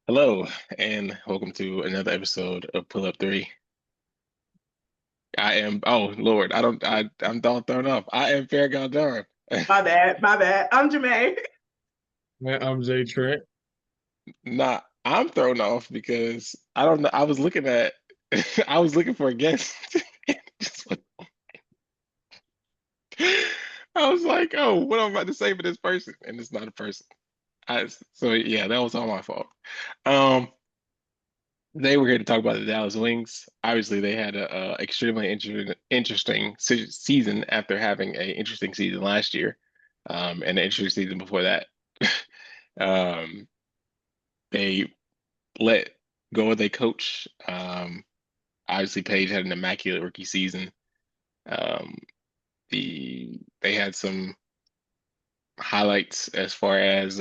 Hello, and welcome to another episode of Pull Up Three. Oh Lord, I'm all thrown off. I am Farragon John. My bad. My bad. I'm Jermaine. Man, I'm Jay Trent. Nah, I'm thrown off because I don't know. I was looking at, I was looking for a guest. Just I was like, oh, what am I about to say for this person? And it's not a person. So yeah, that was all my fault. Um, Today we're here to talk about the Dallas Wings. Obviously, they had a extremely interesting season after having an interesting season last year, and an interesting season before that. um, they let go of their coach. Obviously, Paige had an immaculate rookie season. Um, they had some highlights as far as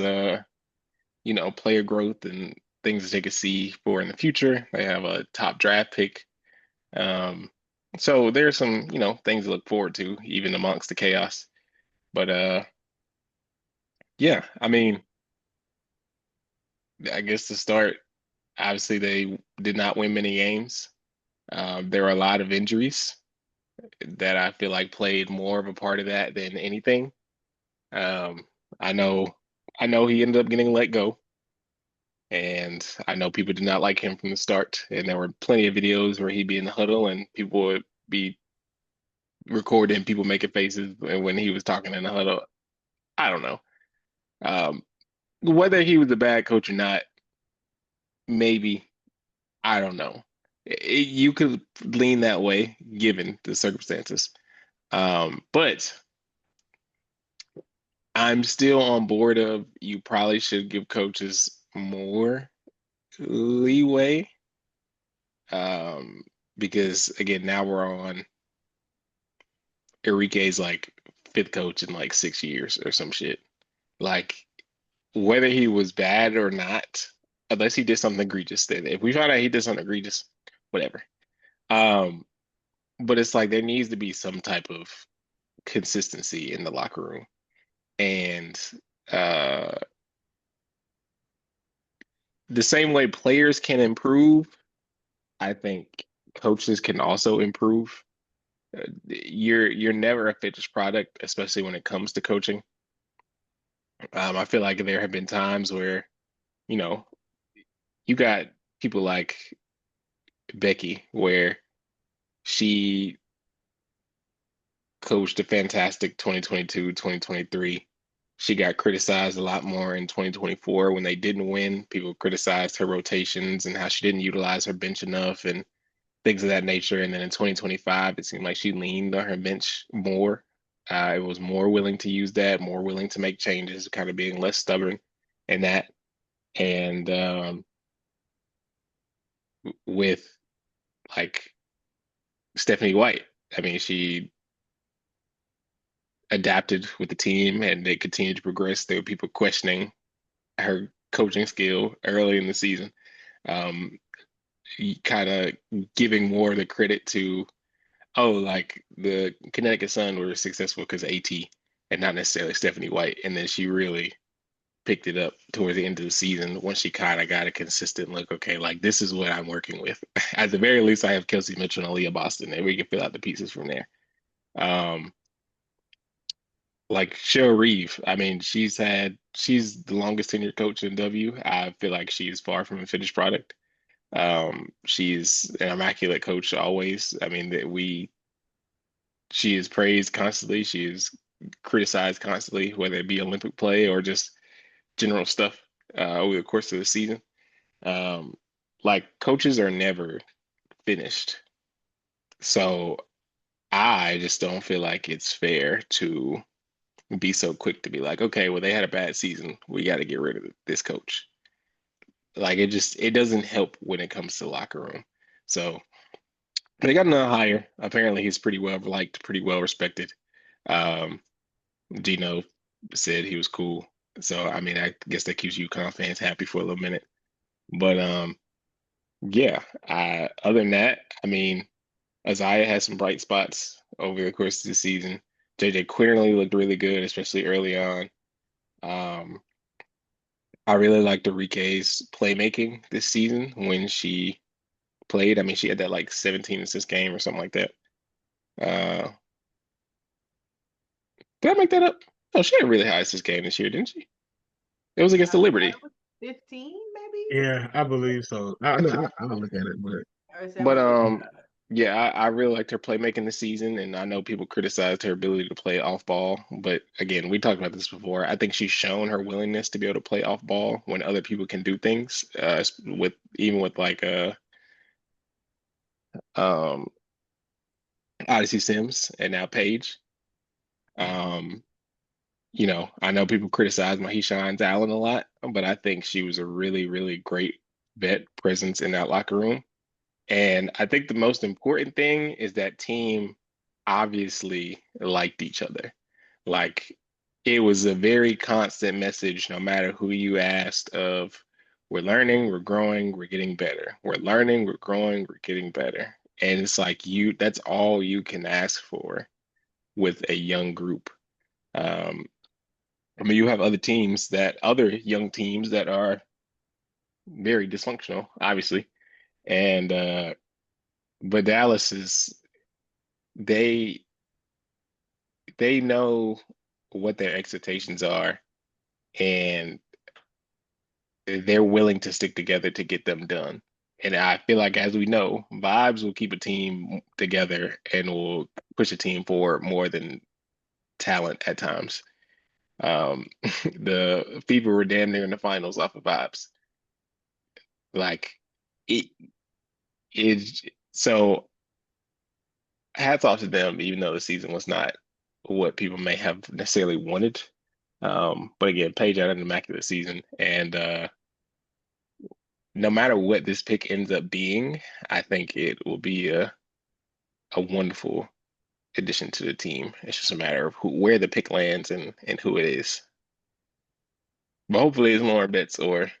player growth and things that they could see for in the future. They have a top draft pick. Um, so there's some, things to look forward to, even amongst the chaos. But yeah, I mean, I guess to start, obviously they did not win many games. There were a lot of injuries that I feel like played more of a part of that than anything. Um, I know, I know he ended up getting let go, and I know people did not like him from the start. And there were plenty of videos where he'd be in the huddle and people would be recording people making faces when he was talking in the huddle. I don't know. Um, Whether he was a bad coach or not, maybe, I don't know. You could lean that way given the circumstances. But I'm still on board of you probably should give coaches more leeway. Um, because again, now we're on Enrique's like fifth coach in like 6 years or some shit. Like whether he was bad or not, unless he did something egregious, then if we find out he did something egregious, whatever. Um, but it's like there needs to be some type of consistency in the locker room. And uh the same way players can improve, I think coaches can also improve. You're never a finished product, especially when it comes to coaching. I feel like there have been times where, you know, you got people like Becky where she coached a fantastic 2022, 2023. She got criticized a lot more in 2024 when they didn't win. People criticized her rotations and how she didn't utilize her bench enough and things of that nature. And then in 2025, it seemed like she leaned on her bench more. It was more willing to use that, more willing to make changes, kind of being less stubborn in that. And with like Stephanie White, I mean, she adapted with the team and they continued to progress. There were people questioning her coaching skill early in the season, um, kind of giving more of the credit to, oh, like the Connecticut Sun were successful because of AT and not necessarily Stephanie White. And then she really picked it up towards the end of the season once she kind of got a consistent look. Okay, like this is what I'm working with. At the very least, I have Kelsey Mitchell and Aaliyah Boston, and we can fill out the pieces from there. Um, like Cheryl Reeve, I mean, she's the longest tenured coach in W. I feel like she's far from a finished product. She's an immaculate coach always. I mean, she is praised constantly. She is criticized constantly, whether it be Olympic play or just general stuff over the course of the season. Um, like coaches are never finished, so I just don't feel like it's fair to be so quick to be like, okay, well, they had a bad season. We got to get rid of this coach. Like it doesn't help when it comes to the locker room. So they got another hire. Apparently, he's pretty well liked, pretty well respected. Um, Gino said he was cool. So I mean, I guess that keeps UConn fans happy for a little minute. But yeah. Other than that, I mean, Isaiah had some bright spots over the course of the season. JJ Quinterly looked really good, especially early on. Um, I really liked Enrique's playmaking this season when she played. I mean, she had that like 17 assist game or something like that. Uh, did I make that up? Oh, she had a really high assist game this year, didn't she? It was against the It Liberty. was 15, maybe? Yeah, I believe so. I'll look at it, but Or is that But what it yeah, I really liked her playmaking this season, and I know people criticized her ability to play off ball, but again, we talked about this before. I think she's shown her willingness to be able to play off ball when other people can do things. With even with like um Odyssey Sims and now Paige. Um, I know people criticize Mahisha Allen a lot, but I think she was a really, really great vet presence in that locker room. And I think the most important thing is that team obviously liked each other. Like it was a very constant message, no matter who you asked, of we're learning, we're growing, we're getting better. We're learning, we're growing, we're getting better. And it's like that's all you can ask for with a young group. Um, I mean, you have other young teams that are very dysfunctional, obviously. And but Dallas is they they know what their expectations are, and they're willing to stick together to get them done. And I feel like, as we know, vibes will keep a team together and will push a team forward more than talent at times. The people were damn near in the finals off of vibes. Like it is so hats off to them, even though the season was not what people may have necessarily wanted. But again, Paige had an immaculate season, and no matter what this pick ends up being, I think it will be a wonderful addition to the team. It's just a matter of where the pick lands and who it is. But hopefully, it's Lauren Betts or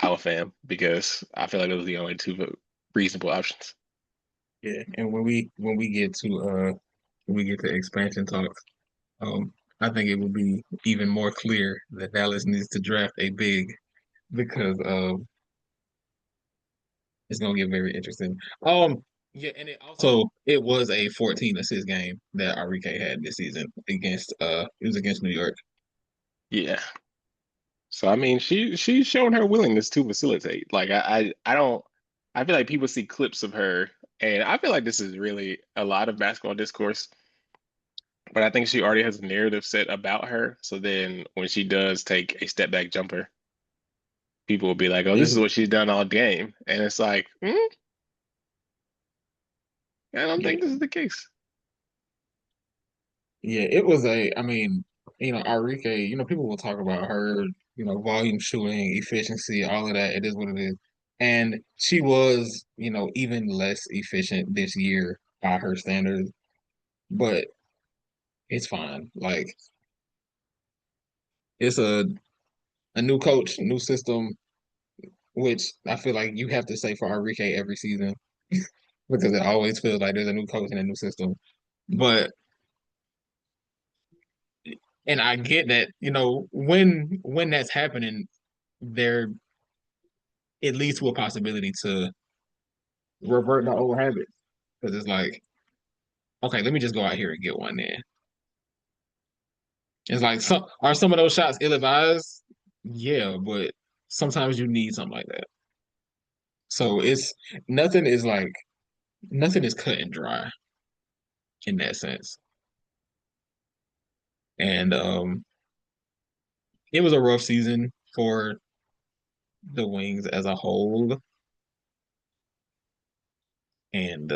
our fam because I feel like those are the only two reasonable options. yeah. And when we get to when we get to expansion talks, um, I think it will be even more clear that Dallas needs to draft a big because it's gonna get very interesting. Yeah, and it was a 14 assist game that Enrique had this season against it was against New York. Yeah. So I mean, she's shown her willingness to facilitate. Like I don't. I feel like people see clips of her, and I feel like this is really a lot of basketball discourse. But I think she already has a narrative set about her. So then when she does take a step back jumper, people will be like, "Oh, this is It, what she's done all game," and it's like, I don't think yeah, this is the case. yeah, it was I mean, Enrique, people will talk about her, volume shooting, efficiency, all of that. It is what it is. And she was, even less efficient this year by her standards, but it's fine. Like it's a new coach, new system, which I feel like you have to say for Enrique every season because it always feels like there's a new coach and a new system. But and I get that, when that's happening, there it leads to a possibility to revert the old habits. Because it's like, okay, let me just go out here and get one then. It's like are some of those shots ill advised? Yeah, but sometimes you need something like that. So it's nothing is like nothing is cut and dry in that sense. And it was a rough season for the Wings as a whole. And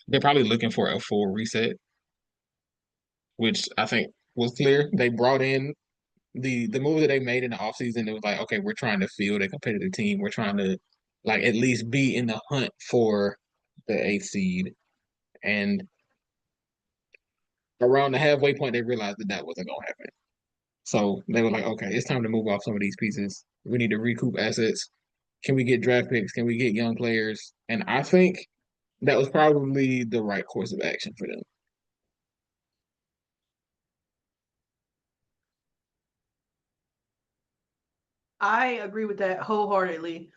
they're probably looking for a full reset, which I think was clear. They brought in the move that they made in the offseason. It was like, okay, we're trying to field a competitive team. We're trying to like at least be in the hunt for the eighth seed. And around the halfway point, they realized that that wasn't going to happen. So they were like, okay, it's time to move off some of these pieces. We need to recoup assets. Can we get draft picks? Can we get young players? And I think that was probably the right course of action for them. I agree with that wholeheartedly.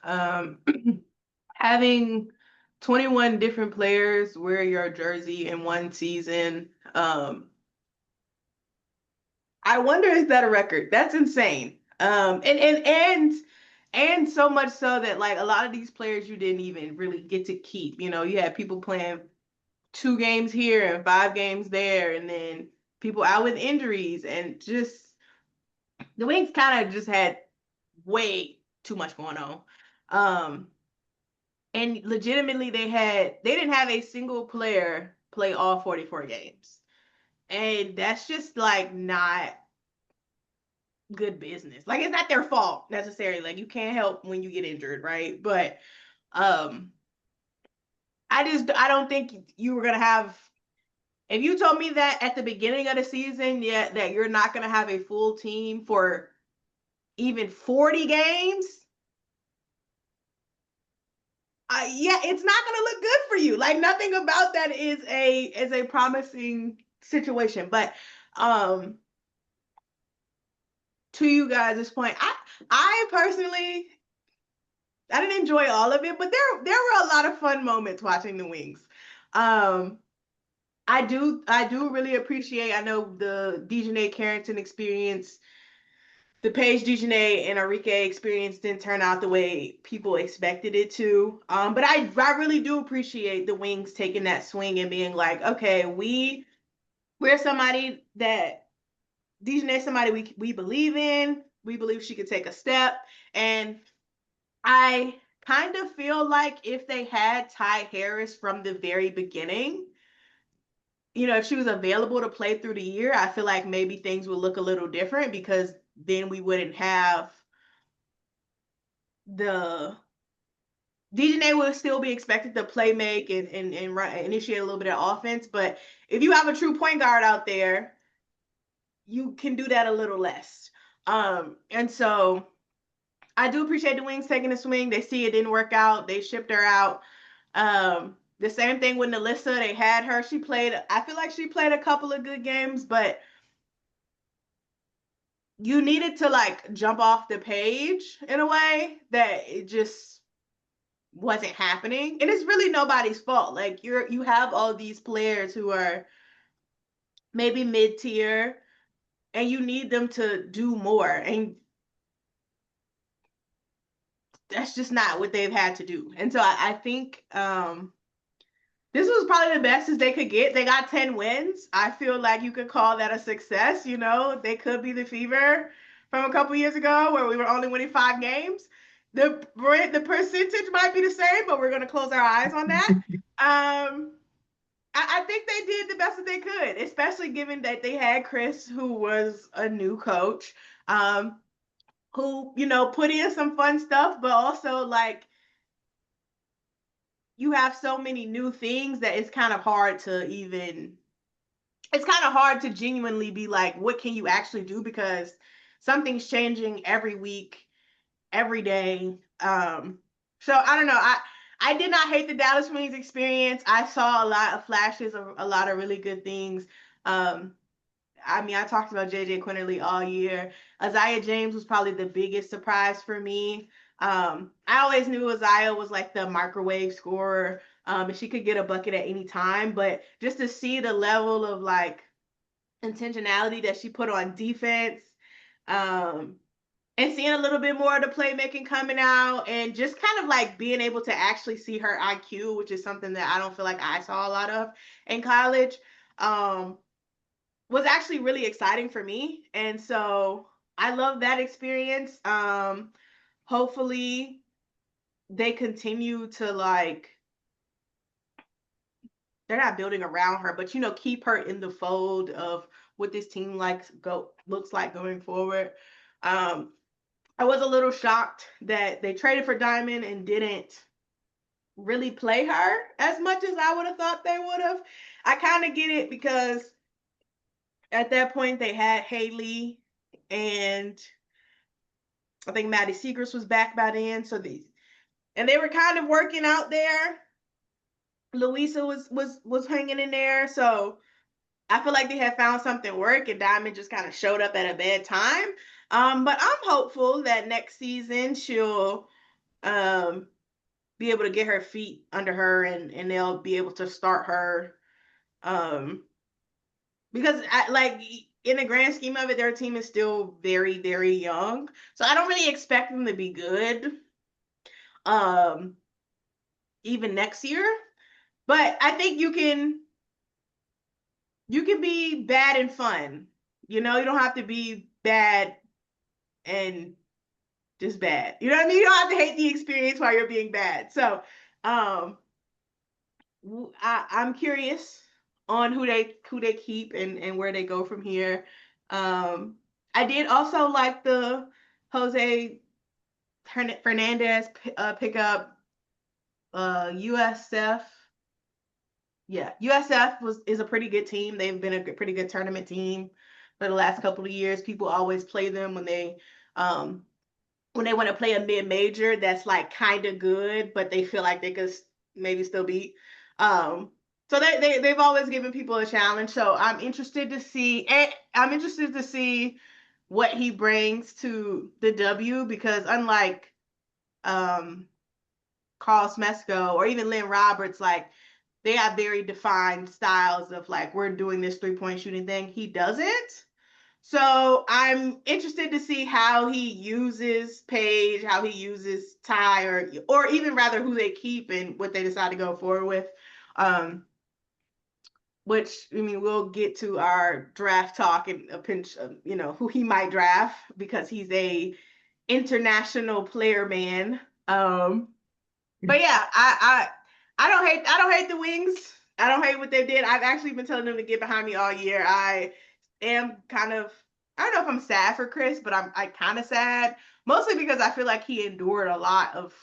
Having 21 different players wear your jersey in one season, I wonder, is that a record? That's insane. And so much so that like a lot of these players you didn't even really get to keep. You know, you had people playing 2 games here and 5 games there, and then people out with injuries, and just the Wings kind of just had way too much going on. Um, and legitimately they didn't have a single player play all 44 games. And that's just like not good business. Like it's not their fault necessarily. Like you can't help when you get injured, right? But um I don't think you were gonna have, if you told me that at the beginning of the season, yeah, that you're not gonna have a full team for even 40 games, yeah, it's not gonna look good for you. Like nothing about that is a promising situation. But um to you guys' this point, I personally I didn't enjoy all of it, but there were a lot of fun moments watching the Wings. Um, I do really appreciate. I know the Dejanay Carrington experience, the Paige Dejanay and Enrique experience didn't turn out the way people expected it to. But I really do appreciate the Wings taking that swing and being like, okay, we're somebody that Dejanay, somebody we believe in. We believe she could take a step, and I kind of feel like if they had Ty Harris from the very beginning, you know, if she was available to play through the year, I feel like maybe things would look a little different because then we wouldn't have the DJ would still be expected to play make and run, initiate a little bit of offense. But if you have a true point guard out there, you can do that a little less. And so I do appreciate the Wings taking a swing. They see it didn't work out. They shipped her out. The same thing with Nalissa. They had her. She played. I feel like she played a couple of good games, but you needed to like jump off the page in a way that it just wasn't happening. And it's really nobody's fault. Like you have all these players who are maybe mid tier, and you need them to do more. And that's just not what they've had to do. And so I think this was probably the best as they could get. They got 10 wins. I feel like you could call that a success. You know, they could be the Fever from a couple years ago where we were only winning 5 games. The percentage might be the same, but we're going to close our eyes on that. I think they did the best that they could, especially given that they had Chris, who was a new coach, who, you know, put in some fun stuff, but also like you have so many new things that it's kind of hard to even, it's kind of hard to genuinely be like, what can you actually do? Because something's changing every week, every day. So I don't know. I did not hate the Dallas Wings experience. I saw a lot of flashes of a lot of really good things. Um, I mean, I talked about JJ Quinterly all year. Isaiah James was probably the biggest surprise for me. I always knew Isaiah was like the microwave scorer, and she could get a bucket at any time. But just to see the level of like intentionality that she put on defense, um, and seeing a little bit more of the playmaking coming out, and just kind of like being able to actually see her IQ, which is something that I don't feel like I saw a lot of in college. Was actually really exciting for me. And so I love that experience. Hopefully they continue to like, they're not building around her, but you know, keep her in the fold of what this team looks like going forward. Um, I was a little shocked that they traded for Diamond and didn't really play her as much as I would have thought they would have. I kind of get it because at that point they had Haley, and I think Maddie Segrist was back by then. So they were kind of working out there. Louisa was hanging in there. So I feel like they had found something work, and Diamond just kind of showed up at a bad time. But I'm hopeful that next season she'll um be able to get her feet under her and they'll be able to start her because like in the grand scheme of it, their team is still very, very young. So I don't really expect them to be good um even next year. But I think you can be bad and fun. You know, you don't have to be bad and just bad. You know what I mean? You don't have to hate the experience while you're being bad. So um I'm curious on who they keep and where they go from here. I did also like the Jose Fernandez pickup. USF, yeah, USF is a pretty good team. They've been a pretty good tournament team for the last couple of years. People always play them um when they want to play a mid major that's like kind of good, but they feel like they could maybe still beat. Um, so they've always given people a challenge. So I'm interested to see what he brings to the W because unlike um Carl Smesco or even Lynn Roberts, like they have very defined styles of like we're doing this 3-point shooting thing. He doesn't. So I'm interested to see how he uses Paige, how he uses Ty, or even rather who they keep and what they decide to go forward with. Um, which I mean, we'll get to our draft talk and a pinch, who he might draft because he's a international player man. But yeah, I don't hate the Wings. I don't hate what they did. I've actually been telling them to get behind me all year. I am kind of I don't know if I'm sad for Chris, but I kind of sad mostly because I feel like he endured a lot of.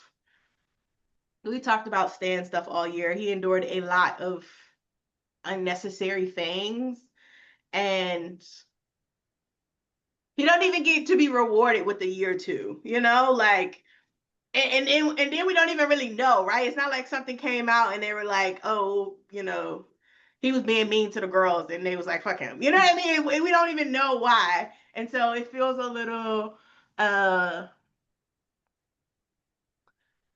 We talked about Stan stuff all year. He endured a lot of unnecessary things, and he don't even get to be rewarded with the year two. Like and then we don't even really know, right? It's not like something came out and they were like, oh, he was being mean to the girls, and they was like, fuck him. You know what I mean? We don't even know why, and so it feels a little, uh,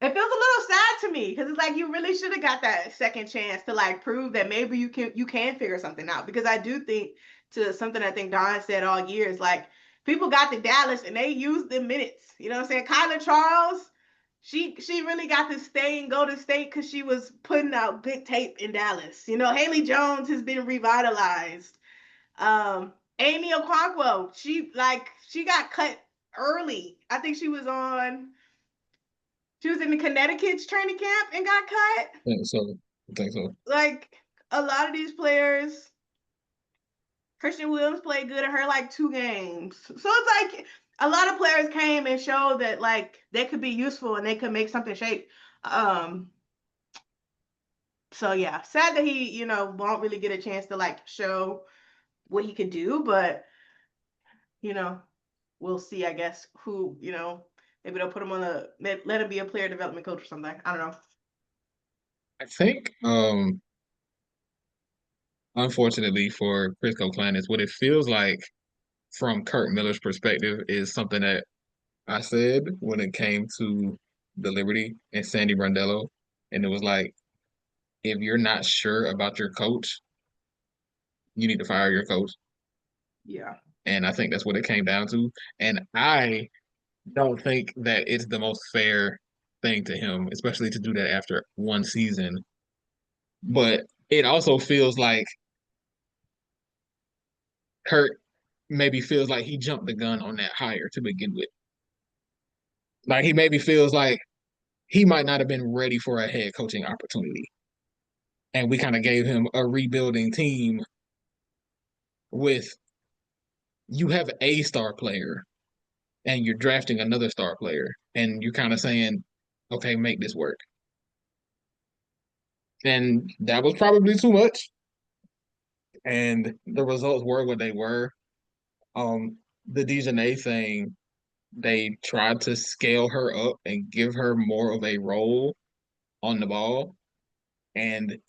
it feels a little sad to me because it's like you really should have got that second chance to like prove that maybe you can figure something out. Because I do think to something I think Don said all year is like people got to Dallas and they used the minutes. You know what I'm saying? Kyla Charles, she really got to stay and go to state because she was putting out big tape in Dallas. Haley Jones has been revitalized. Amy Okonkwo, she got cut early. I think she was in the Connecticut's training camp and got cut. I think so. Like a lot of these players, Christian Williams played good in her like 2 games. So it's like a lot of players came and showed that like they could be useful and they could make something shape. Um, so yeah, sad that he, won't really get a chance to like show what he could do, but you know, we'll see, I guess, maybe they'll put him let him be a player development coach or something. I don't know. I think, unfortunately for Crisco Planet, what it feels like from Kurt Miller's perspective is something that I said when it came to the Liberty and Sandy Brondello, and it was like, if you're not sure about your coach, you need to fire your coach. Yeah. And I think that's what it came down to. And I don't think that it's the most fair thing to him, especially to do that after one season. But it also feels like Kurt maybe feels like he jumped the gun on that hire to begin with. Like he maybe feels like he might not have been ready for a head coaching opportunity. And we kind of gave him a rebuilding team with you have a star player and you're drafting another star player and you're kind of saying, okay, make this work. And that was probably too much. And the results were what they were. The Dejanay thing, they tried to scale her up and give her more of a role on the ball. And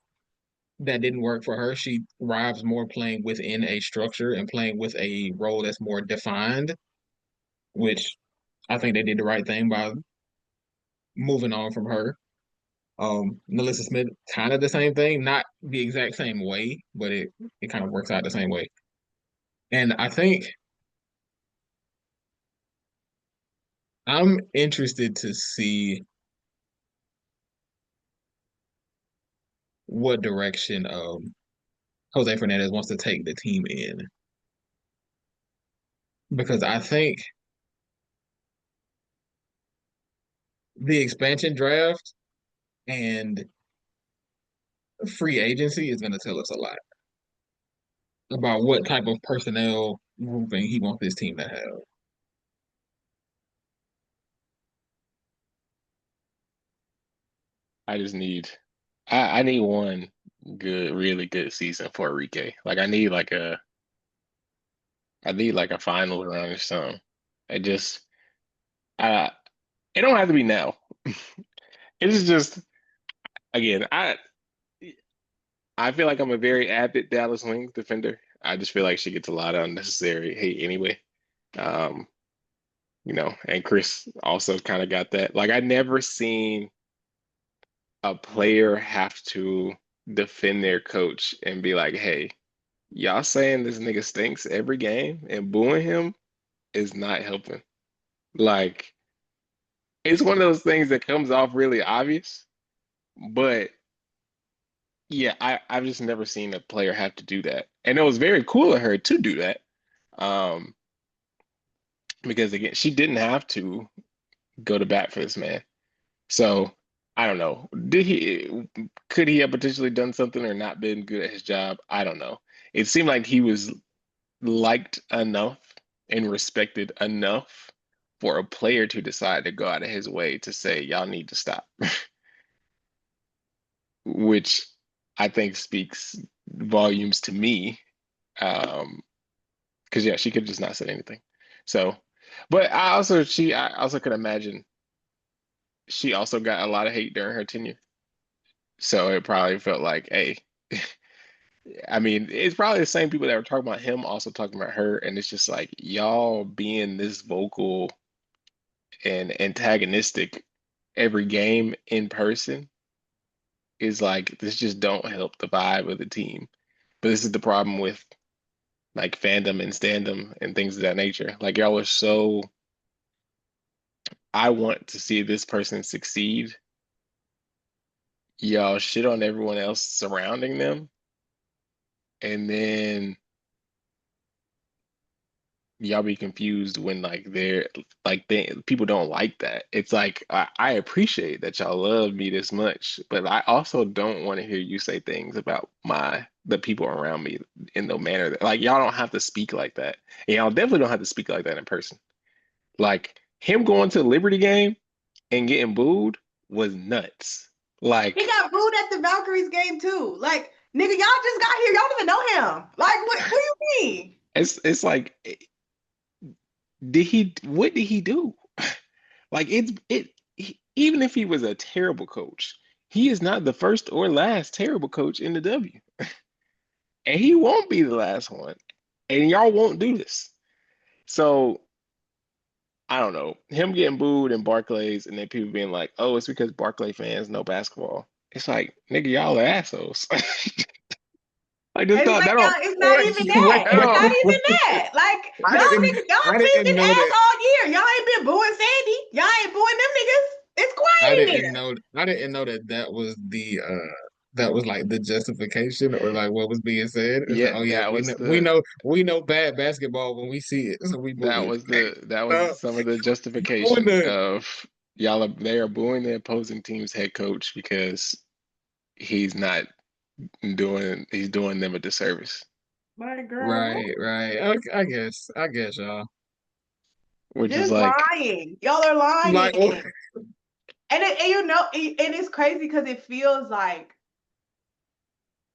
that didn't work for her. She thrives more playing within a structure and playing with a role that's more defined. which I think they did the right thing by moving on from her. Melissa Smith, kind of the same thing, not the exact same way, but it kind of works out the same way. And I think I'm interested to see what direction Jose Fernandez wants to take the team in, because I think the expansion draft and free agency is going to tell us a lot about what type of personnel grouping he wants this team to have. I just need I need one good, really good season for Enrique. Like I need like a final run or something. I just uh it don't have to be now. It is just again, I feel like I'm a very avid Dallas Wings defender. I just feel like she gets a lot of unnecessary hate anyway. Um, and Chris also kind of got that. Like I never seen a player have to defend their coach and be like, hey, y'all saying this nigga stinks every game and booing him is not helping. Like, it's one of those things that comes off really obvious, but yeah, I've just never seen a player have to do that. And it was very cool of her to do that. Um, because again, she didn't have to go to bat for this man. So I don't know. Could he have potentially done something or not been good at his job? I don't know. It seemed like he was liked enough and respected enough for a player to decide to go out of his way to say, y'all need to stop, which I think speaks volumes to me. Because yeah, she could just not said anything. So, but I also could imagine she also got a lot of hate during her tenure. So it probably felt like, hey, I mean, it's probably the same people that were talking about him also talking about her, and it's just like y'all being this vocal and antagonistic every game in person is like this just don't help the vibe of the team. But this is the problem with like fandom and standom and things of that nature. Like y'all are so I want to see this person succeed. Y'all shit on everyone else surrounding them, and then y'all be confused when people don't like that. It's like I appreciate that y'all love me this much, but I also don't want to hear you say things about the people around me in no manner that like y'all don't have to speak like that. And y'all definitely don't have to speak like that in person. Like him going to the Liberty game and getting booed was nuts. He Like got booed at the Valkyries game too. Like, nigga, y'all just got here. Y'all don't even know him. Like, what do you mean? it's like what did he do? Like even if he was a terrible coach, he is not the first or last terrible coach in the W. And he won't be the last one. And y'all won't do this. So I don't know. Him getting booed in Barclays and then people being like, oh, it's because Barclay fans know basketball. It's like, nigga, y'all are assholes. Like this And it's not like, that don't y'all, it's not Wait, even wait, that. that It's not don't wait. even that. Like, I y'all didn't niggas, y'all I team didn't been know ass that all year. Y'all ain't been booing Sandy. Y'all ain't booing them niggas. It's quiet in there. I didn't know that that was like the justification or like what was being said. It's like, yeah, oh yeah, we know bad basketball when we see it, so we boo it. that was Uh, some of the on justification the of they are booing the opposing team's head coach because he's not he's doing them a disservice, My girl, right. Okay, I guess y'all which is just like, lying. Y'all are like lying. And you know, and it's crazy because it feels like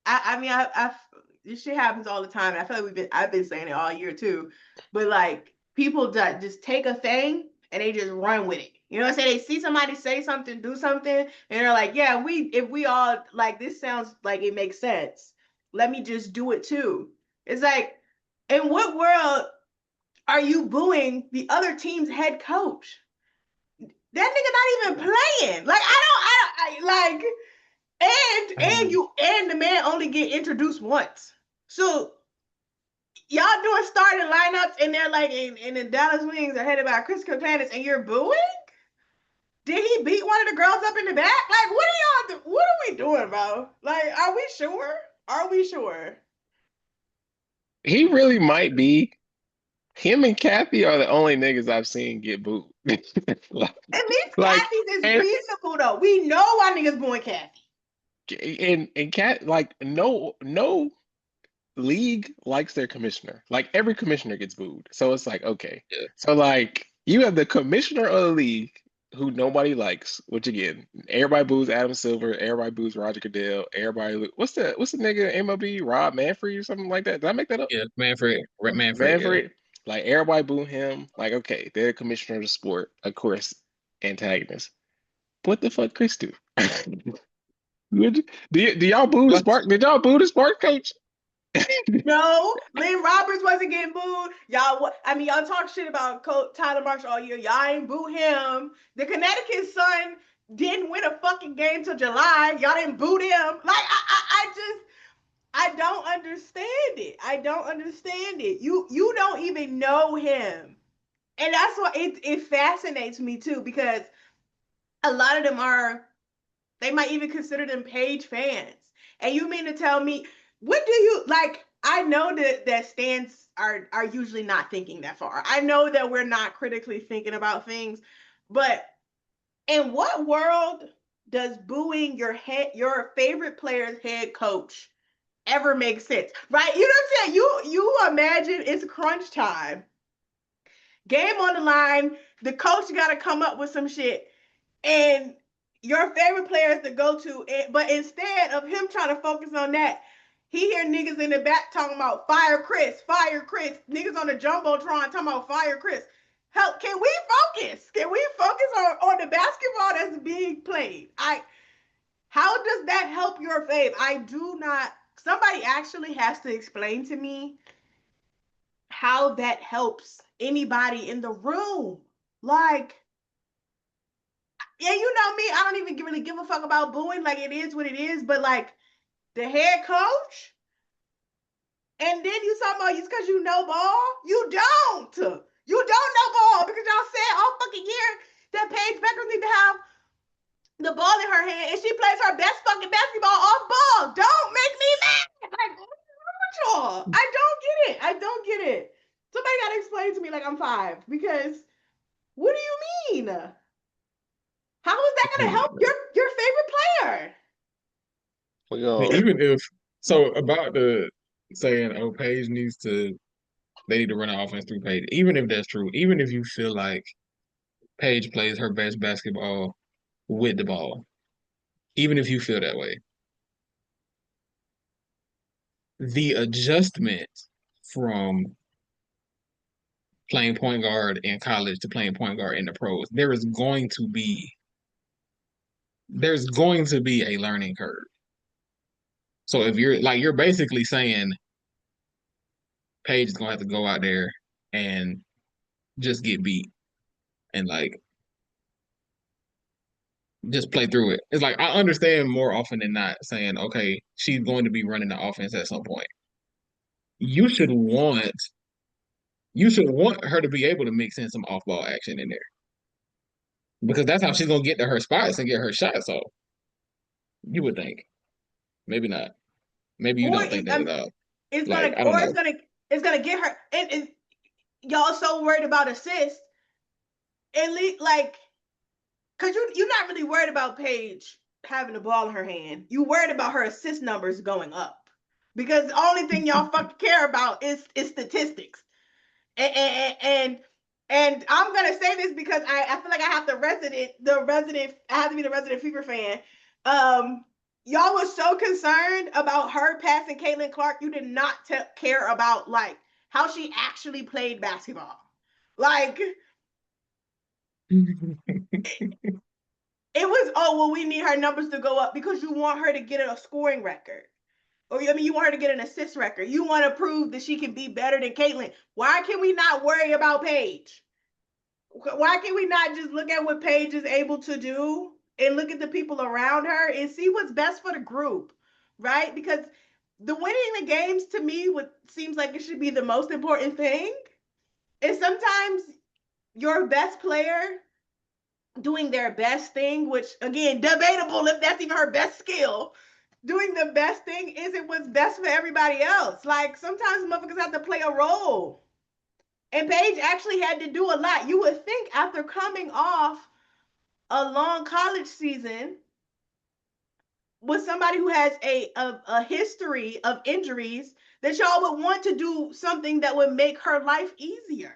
I mean I this shit happens all the time. And I feel like I've been saying it all year too. But like people just take a thing and they just run with it. You know what I'm saying? They see somebody say something, do something, and they're like, yeah, if we all like this sounds like it makes sense. Let me just do it too. It's like, in what world are you booing the other team's head coach? That nigga not even playing. Like I like, and the man only get introduced once. So y'all doing starting lineups and they're like, and the Dallas Wings are headed by Chris Cotanis and you're booing? Did he beat one of the girls up in the back? Like, what are y'all? What are we doing, bro? Like, are we sure? Are we sure? He really might be. Him and Kathy are the only niggas I've seen get booed. like, At least like, Kathy's is and reasonable though. We know why niggas booing Kathy. Cat like no league likes their commissioner. Like every commissioner gets booed. So it's like, okay. Yeah. So like you have the commissioner of the league who nobody likes, which again, everybody boos Adam Silver, everybody boos Roger Goodell, everybody what's the nigga MLB, Rob Manfred or something like that? Did I make that up? Yeah, Manfred, yeah. Manfred, like everybody boo him. Like, okay, they're the commissioner of the sport, of course, antagonist. What the fuck Chris do? Do y'all boo the But Spark? Did y'all boo the Spark coach? No, Lynn Roberts wasn't getting booed. Y'all, I mean, y'all talk shit about Coach Tyler Marshall all year. Y'all ain't boo him. The Connecticut Sun didn't win a fucking game till July. Y'all didn't boot him. Like, I don't understand it. I don't understand it. You don't even know him. And that's why it fascinates me too, because a lot of them are, they might even consider them Page fans. And you mean to tell me, what do you like? I know that stands are usually not thinking that far. I know that we're not critically thinking about things, but in what world does booing your favorite player's head coach ever make sense? Right? You know what I'm saying? You imagine it's crunch time. Game on the line, the coach gotta come up with some shit and your favorite player is the go-to, but instead of him trying to focus on that, he hear niggas in the back talking about fire Chris, niggas on the jumbotron talking about fire Chris. Help, can we focus? Can we focus on the basketball that's being played? How does that help your fave? I do not. Somebody actually has to explain to me how that helps anybody in the room. Like, yeah, you know me, I don't even really give a fuck about booing. Like, it is what it is. But like the head coach, and then you talking about it's because you know ball. You don't. You don't know ball because y'all said all fucking year that Paige Beckers need to have the ball in her hand and she plays her best fucking basketball off ball. Don't make me mad. Like, what's y'all? I don't get it. I don't get it. Somebody gotta explain to me like I'm 5 because what do you mean? How is that gonna help your favorite player? Well, even if so about the saying, oh, Paige needs to they need to run an offense through Paige. Even if that's true, even if you feel like Paige plays her best basketball with the ball, even if you feel that way, the adjustment from playing point guard in college to playing point guard in the pros, there's going to be a learning curve. So if you're basically saying Paige is gonna have to go out there and just get beat and like just play through it. It's like I understand more often than not saying, okay, she's going to be running the offense at some point. You should want you should want her to be able to mix in some off ball action in there because that's how she's gonna get to her spots and get her shots off. You would think, maybe not. Maybe you Or don't think that at all. it's Like gonna I don't or know. it's gonna get her and y'all so worried about assists. At least like because you're not really worried about Paige having the ball in her hand. You worried about her assist numbers going up. Because the only thing y'all fucking care about is statistics. And and I'm gonna say this because I feel like I have I have to be the resident Fever fan. Y'all was so concerned about her passing Caitlin Clark, you did not care about like how she actually played basketball. Like it was, oh well, we need her numbers to go up because you want her to get a scoring record. Or I mean, you want her to get an assist record. You want to prove that she can be better than Caitlyn. Why can we not worry about Paige? Why can we not just look at what Paige is able to do and look at the people around her and see what's best for the group, right? Because the winning the games to me what seems like it should be the most important thing. And sometimes your best player doing their best thing, which again, debatable if that's even her best skill. Doing the best thing isn't what's best for everybody else. Like sometimes motherfuckers have to play a role. And Paige actually had to do a lot. You would think after coming off a long college season with somebody who has a history of injuries that y'all would want to do something that would make her life easier.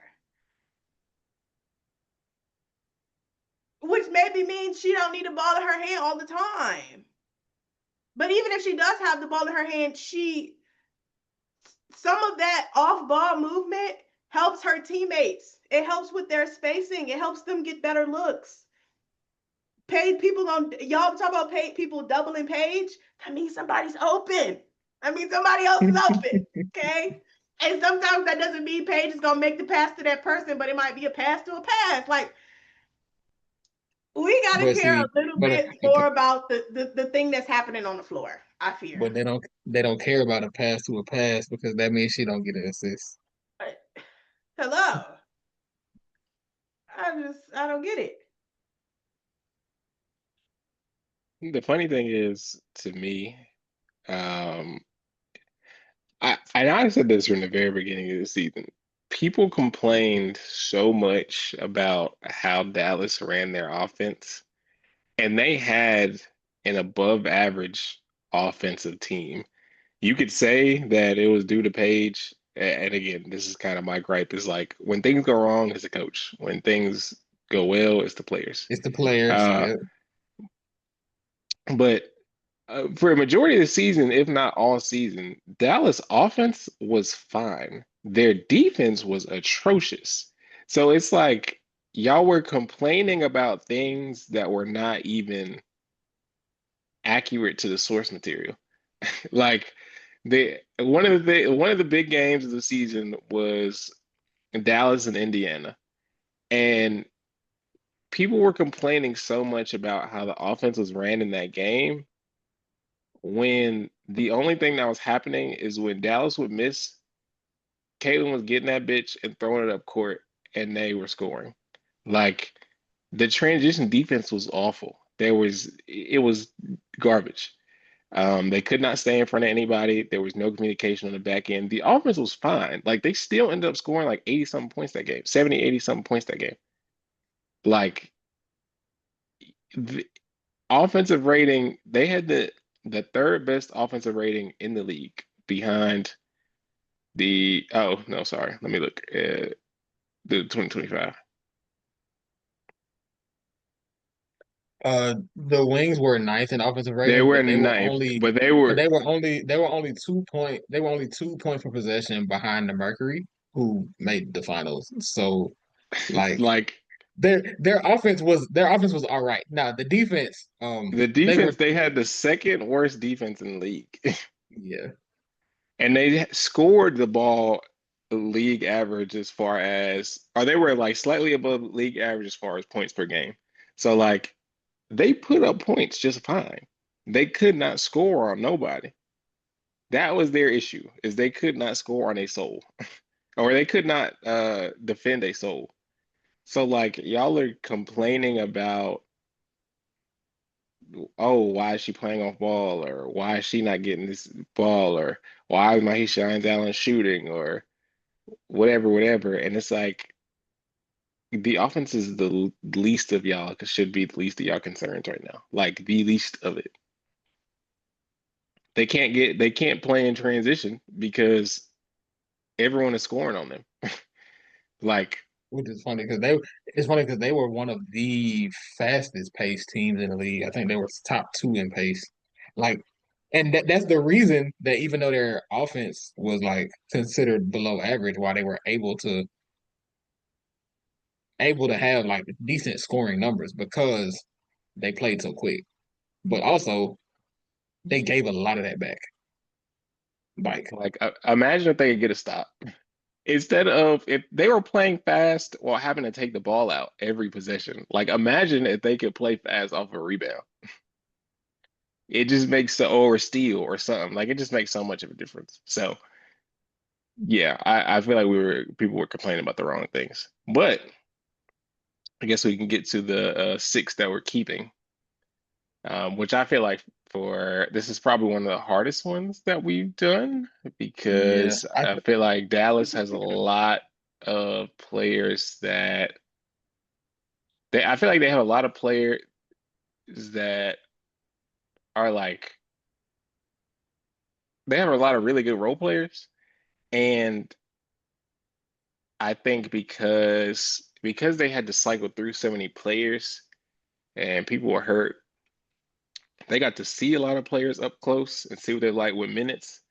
Which maybe means she don't need the ball in her hand all the time. But even if she does have the ball in her hand, some of that off-ball movement helps her teammates. It helps with their spacing. It helps them get better looks. Paid people on y'all talk about paid people doubling Page. That means somebody's open. I mean somebody else is open. Okay. And sometimes that doesn't mean Paige is gonna make the pass to that person, but it might be a pass to a pass. Like we gotta But care a see, little but bit more about the thing that's happening on the floor. I fear. but they don't care about a pass to a pass because that means she don't get an assist. Hello. I don't get it. The funny thing is, to me, um, I said this from the very beginning of the season. People complained so much about how Dallas ran their offense, and they had an above average offensive team. You could say that it was due to Paige. And again, this is kind of my gripe is like when things go wrong, it's the coach. When things go well, it's the players. It's the players. Uh, Yeah. but for a majority of the season, if not all season, Dallas offense was fine. Their defense was atrocious. So it's like y'all were complaining about things that were not even accurate to the source material. Like one of the big games of the season was Dallas and Indiana. And people were complaining so much about how the offense was ran in that game when the only thing that was happening is when Dallas would miss, Caitlin was getting that bitch and throwing it up court, and they were scoring. Like the transition defense was awful. It was garbage. They could not stay in front of anybody. There was no communication on the back end. The offense was fine. Like they still ended up scoring like 80 something points that game, 70, 80 something points that game. Like the offensive rating, they had the third best offensive rating in the league behind oh no, sorry. Let me look at the 2025. The Wings were ninth in offensive They rating, were but they were ninth, only but but they were only 2 points for possession behind the Mercury, who made the finals. So like like their offense was all right. Now the defense, the they were defense, they had the second worst defense in the league. yeah. And they scored the ball league average as far as, or they were like slightly above league average as far as points per game. So like they put up points just fine. They could not score on nobody. That was their issue, is they could not score on a soul, or they could not defend a soul. So like y'all are complaining about, oh, why is she playing off ball, or why is she not getting this ball, or why is Mahisha Allen shooting, or whatever, whatever. And it's like the offense is the least of y'all, because should be the least of y'all concerns right now. Like the least of it. They can't play in transition because everyone is scoring on them. Like Which is funny because they were one of the fastest paced teams in the league. I think they were top two in pace. Like, and that's the reason that even though their offense was like considered below average, why they were able to have like decent scoring numbers because they played so quick. But also they gave a lot of that back. Like, Like, imagine if they could get a stop instead of if they were playing fast while having to take the ball out every possession. Like, imagine if they could play fast off a rebound. It just makes or steal or something. Like, it just makes so much of a difference. So, yeah, I feel like people were complaining about the wrong things. But I guess we can get to the six that we're keeping, which I feel like for this is probably one of the hardest ones that we've done yeah, because I feel like Dallas has a lot of players that I feel like they have a lot of players that are like they have a lot of really good role players, and I think because they had to cycle through so many players and people were hurt, they got to see a lot of players up close and see what they're like with minutes.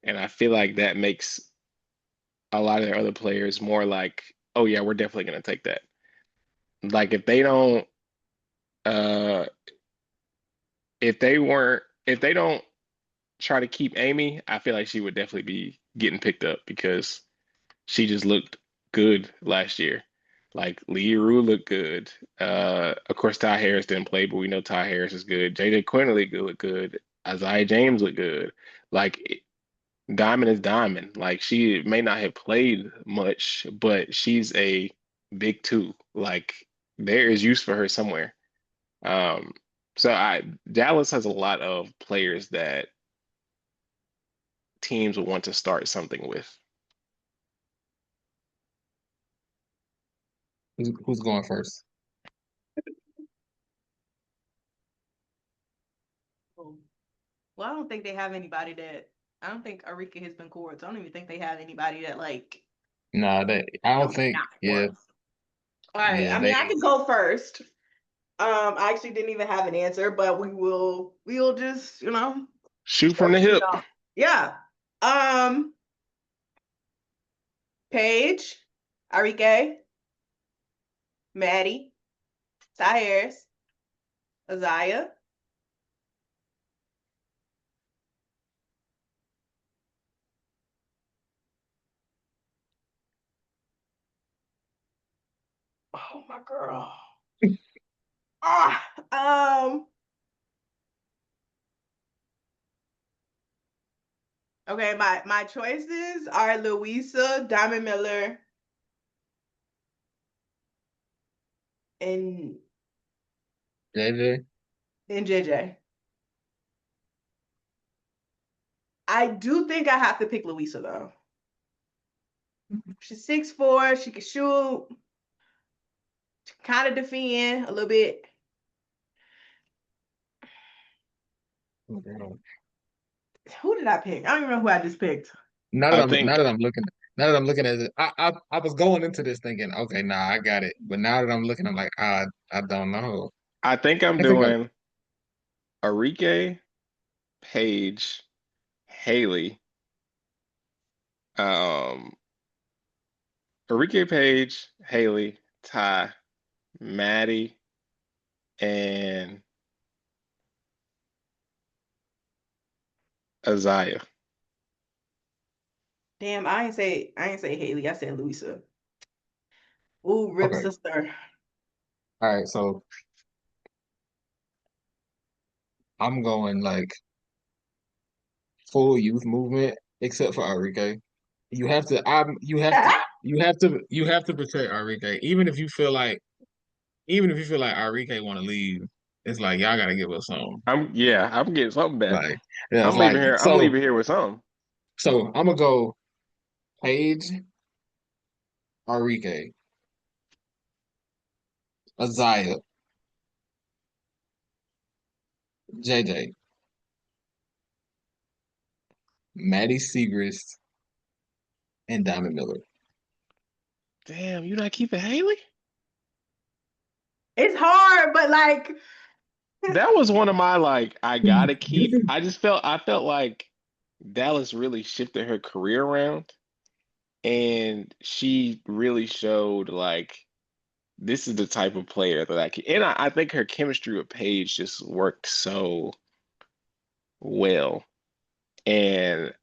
And I feel like that makes a lot of their other players more like, oh yeah, we're definitely gonna take that. Like uh if they don't try to keep Amy, I feel like she would definitely be getting picked up because she just looked good last year. Like Lee Rue looked good. Of course Ty Harris didn't play, but we know Ty Harris is good. JJ Quinley looked good. Isaiah James looked good. Like Diamond is Diamond. Like she may not have played much, but she's a big two. Like there is use for her somewhere. Um, so I Dallas has a lot of players that teams will want to start something with. who's going first? Well, I don't think they have anybody that. I don't think Arika has been court. So I don't even think they have anybody that like Nah, I don't don't think. not Yeah, work. All right. yeah, I mean, they. I can go first. I actually didn't even have an answer, but we'll just Shoot from go the shoot hip. off. Yeah. Um, Paige, Arike, Maddie, Ty Harris, Isaiah. Oh my girl. Ah, okay, my choices are Louisa, Diamond Miller, and JJ. JJ. I do think I have to pick Louisa though. She's 6'4", she can shoot, kind of defend a little bit. Who did I pick? I don't even know who I just picked. Now that I I'm now think that I'm looking now that I'm looking at it, I was going into this thinking, okay, nah, I got it. But now that I'm looking, I'm like, I don't know. I think I'm I think like doing Arike, Paige, Haley, um, Arike Page, Haley, Ty, Maddie, and Isaiah. Damn, I ain't say Haley. I said Louisa. Ooh, rip okay, sister. all right. So I'm going like full youth movement, except for Enrique. You have to. You have to protect Enrique, even if you feel like Enrique want to leave. It's like y'all got to give us some. I'm getting something back. Like, yeah, it's I'm like leaving here. I'm leaving here with something. so. I'm gonna go Paige, Enrique, Isaiah, JJ, Maddie Segrist, and Diamond Miller. Damn, you not keeping Haley? It's hard, but like, That was one of my like I gotta keep. I felt like Dallas really shifted her career around and she really showed like this is the type of player that I can and I think her chemistry with Paige just worked so well. And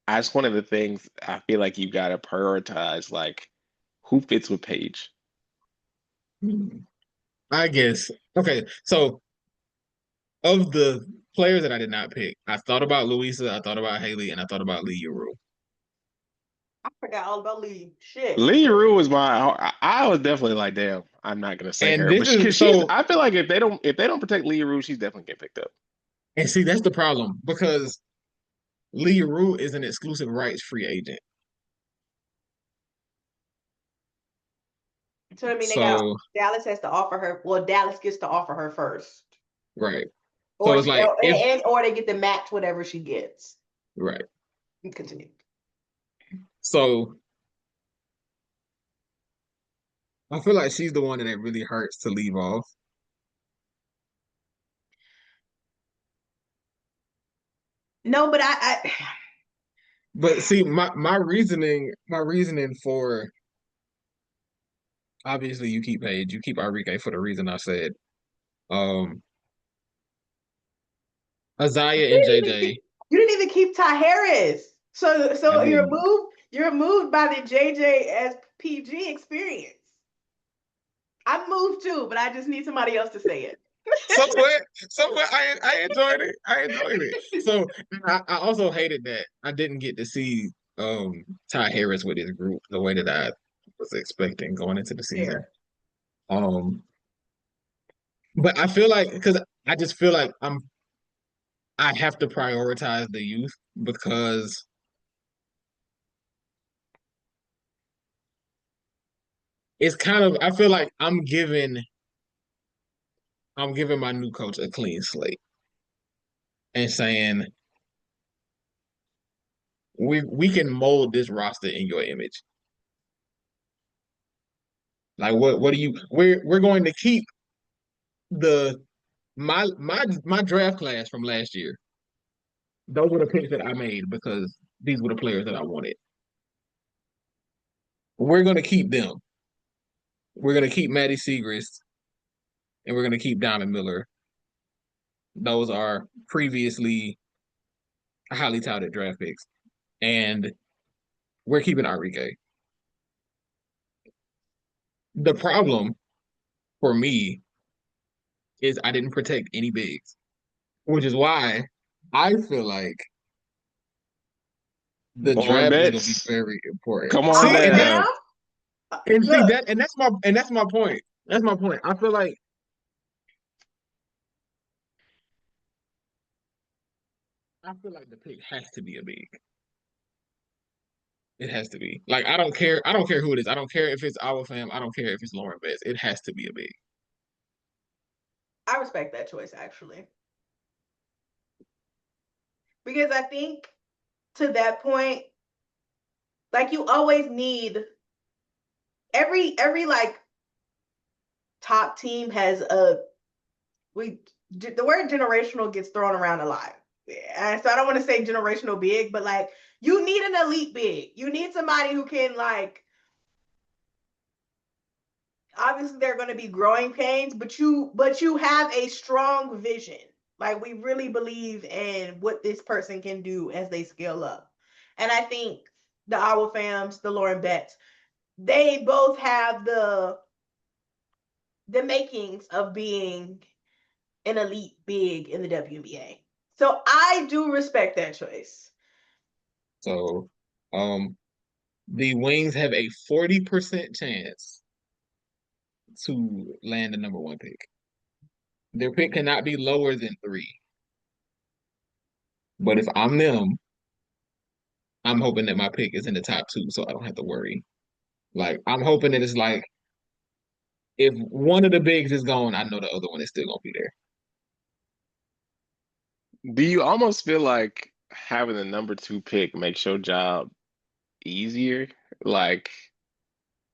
That's one of the things I feel like you got to prioritize, like who fits with Paige. Hmm. I guess. Okay, so of the players that I did not pick, I thought about Louisa, I thought about Haley, and I thought about Lee Rule. I forgot all about Lee. Shit. Lee Rue was I was definitely like, damn, I'm not gonna say And her, but this is because she's, so, I feel like if they don't protect Lee Rue, she's definitely getting picked up. and see, that's the problem because Lee Rule is an exclusive rights free agent. So I mean, they got So, Dallas has to offer her. Well, Dallas gets to offer her first, right. So or it's she, like if or they get to match whatever she gets. right. Continue. So I feel like she's the one that it really hurts to leave off. No, but I But see, my reasoning for obviously you keep Paige, you keep Enrique for the reason I said. Um, Isaiah and JJ, you didn't even keep Ty Harris. I So you're didn't. moved. You're moved by the JJ as PG experience. I'm moved too, but I just need somebody else to say it. Somewhat, somewhat, I enjoyed it. I enjoyed it. So I also hated that I didn't get to see Ty Harris with his group the way that I was expecting going into the season. Fair. Um, but I feel like because I just feel like I have to prioritize the youth because it's kind of I feel like I'm giving my new coach a clean slate and saying we can mold this roster in your image. Like what do you we're going to keep the my draft class from last year. Those were the picks that I made because these were the players that I wanted. We're gonna keep them. We're gonna keep Maddie Segrist and we're gonna keep Diamond Miller. Those are previously highly touted draft picks. And we're keeping Enrique. The problem for me is I didn't protect any bigs, which is why I feel like the Lauren draft is going to be Betts, very important. come on See, Our and that now. fam. and see Look, that and that's my point. That's my point. I feel like the pick has to be a big. It has to be. Like I don't care. I don't care who it is. I don't care if it's our fam. I don't care if it's Lauren Betts. It has to be a big. I respect that choice actually, because I think to that point, like you always need every like top team has a we the word generational gets thrown around a lot. So I don't want to say generational big, but like you need an elite big. You need somebody who can like obviously there are going to be growing pains, but you have a strong vision. Like we really believe in what this person can do as they scale up. And I think the Owl Fams, the Lauren Betts, they both have the makings of being an elite big in the WNBA. So I do respect that choice. So, um, the Wings have a 40% chance to land the number one pick. Their pick cannot be lower than 3. But if I'm them, I'm hoping that my pick is in the top 2, so I don't have to worry. Like I'm hoping that it's like if one of the bigs is gone, I know the other one is still gonna be there. Do you almost feel like having the number two pick makes your job easier? Like,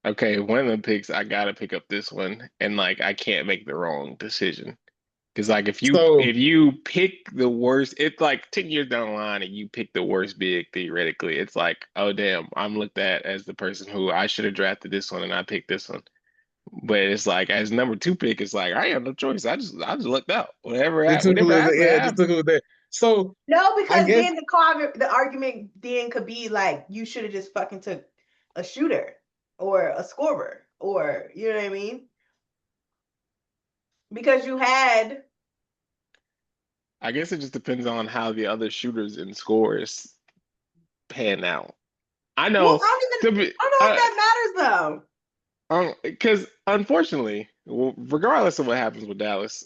okay, one of the picks, I gotta pick up this one, and like I can't make the wrong decision. Because like So if you pick the worst, it's like 10 years down the line and you pick the worst big theoretically, it's like, oh damn, I'm looked at as the person who I should have drafted this one and I picked this one. But it's like as number two pick, it's like I have no choice. I just lucked out. they took who Whatever was happened, yeah, just took happened. who was there. So No, I because guess then the argument then could be like you should have just fucking took a shooter or a scorer or you know what I mean? Because you had I guess it just depends on how the other shooters and scorers pan out. I well, know to be, I don't know if that matters though. because unfortunately, well, regardless of what happens with Dallas,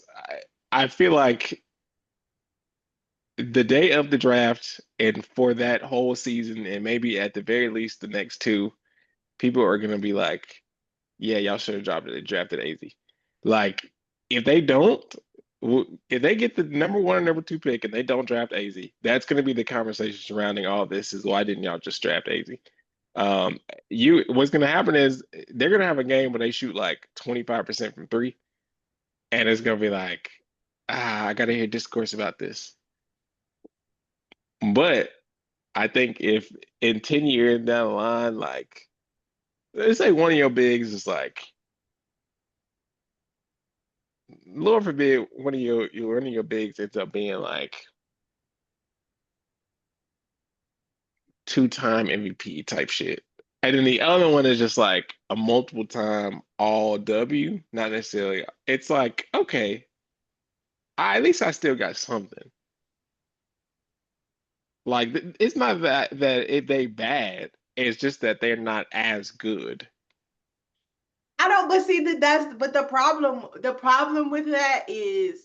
I feel like the day of the draft and for that whole season, and maybe at the very least the next two, people are gonna be like, "Yeah, y'all should have drafted AZ." Like, if they don't, if they get the number one and number two pick and they don't draft AZ, that's gonna be the conversation surrounding all this. Is why didn't y'all just draft AZ? What's gonna happen is they're gonna have a game where they shoot like 25% from three, and it's gonna be like, I gotta hear discourse about this. But I think if in 10 years down the line, like let's say one of your bigs is like, Lord forbid, one of your bigs ends up being like two-time MVP type shit. And then the other one is just like a multiple time all W, not necessarily. It's like, okay, at least I still got something. Like it's not that they bad. It's just that they're not as good. I don't but see that's but the problem with that is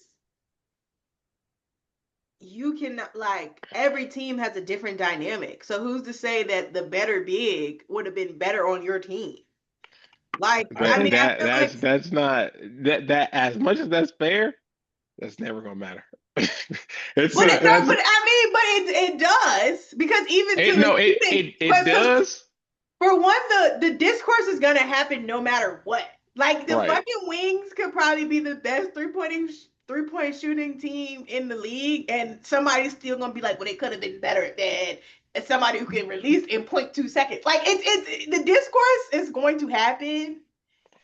you can like every team has a different dynamic. So who's to say that the better big would have been better on your team? Like, I I That mean, think I that feel like, that's not that as much as that's fair, that's never gonna matter. It's but it does. that's But I mean, but it does because even to it. the No, shooting, it but does. for one, the discourse is gonna happen no matter what. Like the Right. fucking Wings could probably be the best three point shooting team in the league, and somebody's still gonna be like, well, they could have been better at that. And somebody who can release in 0.2 seconds. Like it's the discourse is going to happen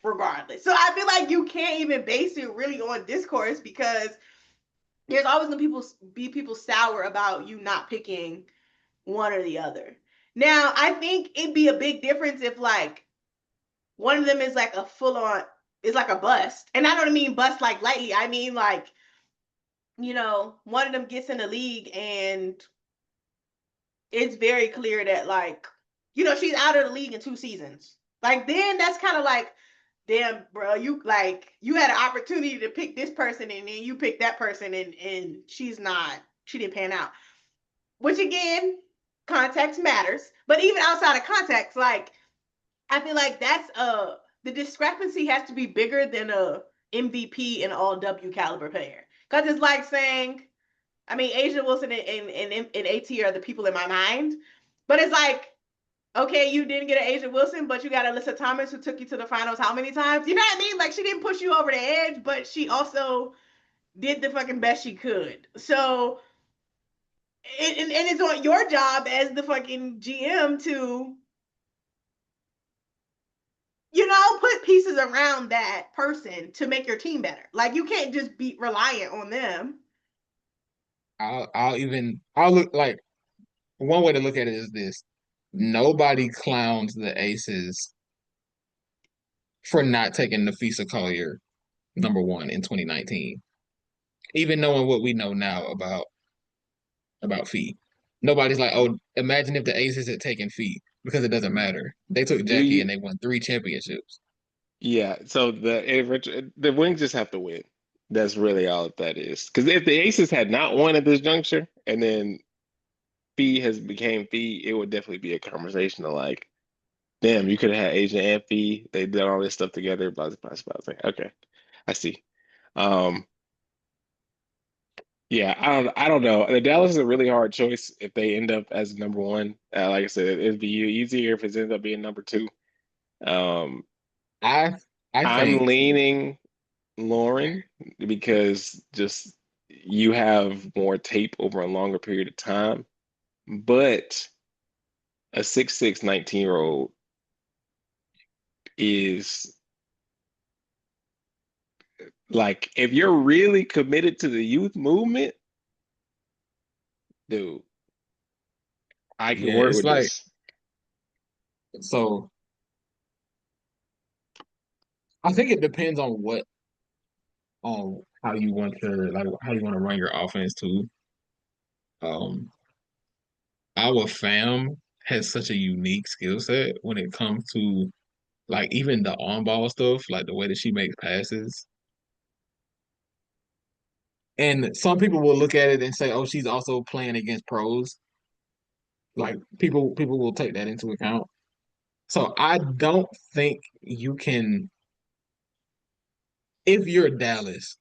regardless. So I feel like you can't even base it really on discourse because there's always gonna be people sour about you not picking one or the other. Now, I think it'd be a big difference if like one of them is like a full on is like a bust. And I don't mean bust like lightly. I mean like, one of them gets in the league and it's very clear that like, she's out of the league in 2 seasons. Like then that's kind of like, damn, bro, you had an opportunity to pick this person and then you picked that person and she didn't pan out. Which again, context matters. But even outside of context, like I feel like that's the discrepancy has to be bigger than a MVP and all W caliber player. Because it's like saying, I mean, Asia Wilson and AT are the people in my mind, but it's like, okay, you didn't get an Asia Wilson, but you got Alyssa Thomas who took you to the finals how many times? You know what I mean? Like she didn't push you over the edge, but she also did the fucking best she could. So, and it's on your job as the fucking GM to put pieces around that person to make your team better. Like you can't just be reliant on them. I'll look like one way to look at it is this. Nobody clowns the Aces for not taking Nafisa Collier number one in 2019. Even knowing what we know now about Fee. Nobody's like, oh, imagine if the Aces had taken Fee because it doesn't matter. They took Do Jackie you? and they won 3 championships. Yeah. So the Wings just have to win. That's really all that is. Because if the Aces had not won at this juncture, and then Fee has became Fee, it would definitely be a conversation of like, damn, you could have had Asia and Fee. They did all this stuff together. Blah blah blah. Blah. Like, okay, I see. Um, yeah, I don't know. The Dallas is a really hard choice if they end up as number one. Like I said, it'd be easier if it ends up being number two. Um, I I I'm think leaning Lauren because just you have more tape over a longer period of time, but a 6'6" 19-year-old is like if you're really committed to the youth movement, Dude, I can Yeah, work it's with like this. so. I think it depends on what on how you want to like how you want to run your offense too. Um, our fam has such a unique skill set when it comes to like even the on ball stuff, like the way that she makes passes. And some people will look at it and say, "Oh, she's also playing against pros." Like people will take that into account. So I don't think you can if you're Dallas.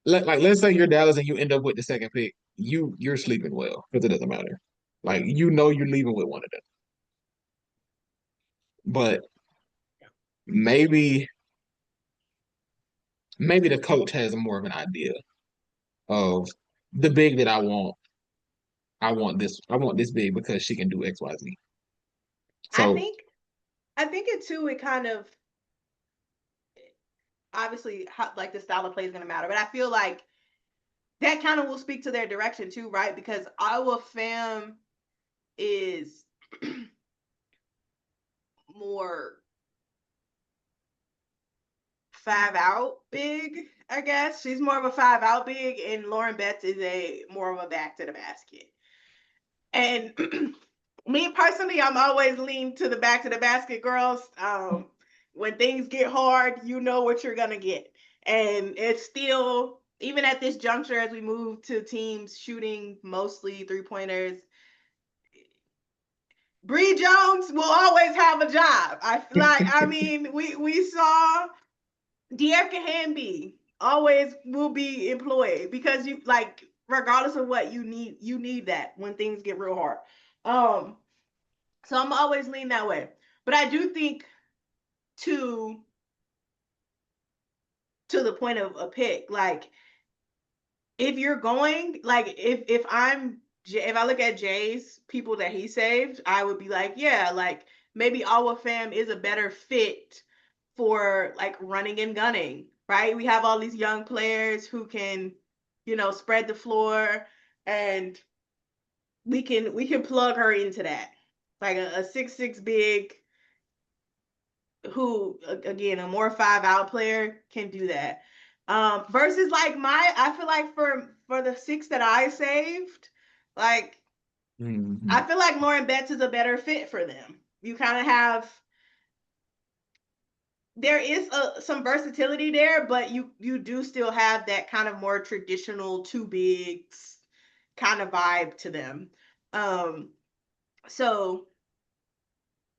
Let's say you're Dallas and you end up with the second pick, you're sleeping well because it doesn't matter. Like you know you're leaving with one of them. But maybe maybe the coach has more of an idea of the big that I want. I want this big because she can do X, Y, Z. I So think I think it too. It kind of obviously how, like the style of play is going to matter, but I feel like that kind of will speak to their direction too, right? Because our fam is more five out big, I guess. She's more of a five out big, and Lauren Betts is a more of a back to the basket. And me personally, I'm always lean to the back to the basket girls. When things get hard, you know what you're gonna get, and it's still even at this juncture as we move to teams shooting mostly 3 pointers. Bree Jones will always have a job. I mean, we saw De'Erica Hamby always will be employed because you like regardless of what you need that when things get real hard. Um, so I'm always lean that way. But I do think to to the point of a pick, like if you're going, like if I look at Jay's people that he saved, I would be like, yeah, like maybe our fam is a better fit for like running and gunning, right? We have all these young players who can, spread the floor, and we can plug her into that. Like a 6'6" big who again a more five out player can do that. Versus like I feel like for the six that I saved, like I mhm. feel like Lauren Betts is a better fit for them. You kind of have there is some versatility there, but you do still have that kind of more traditional two bigs kind of vibe to them. Um, so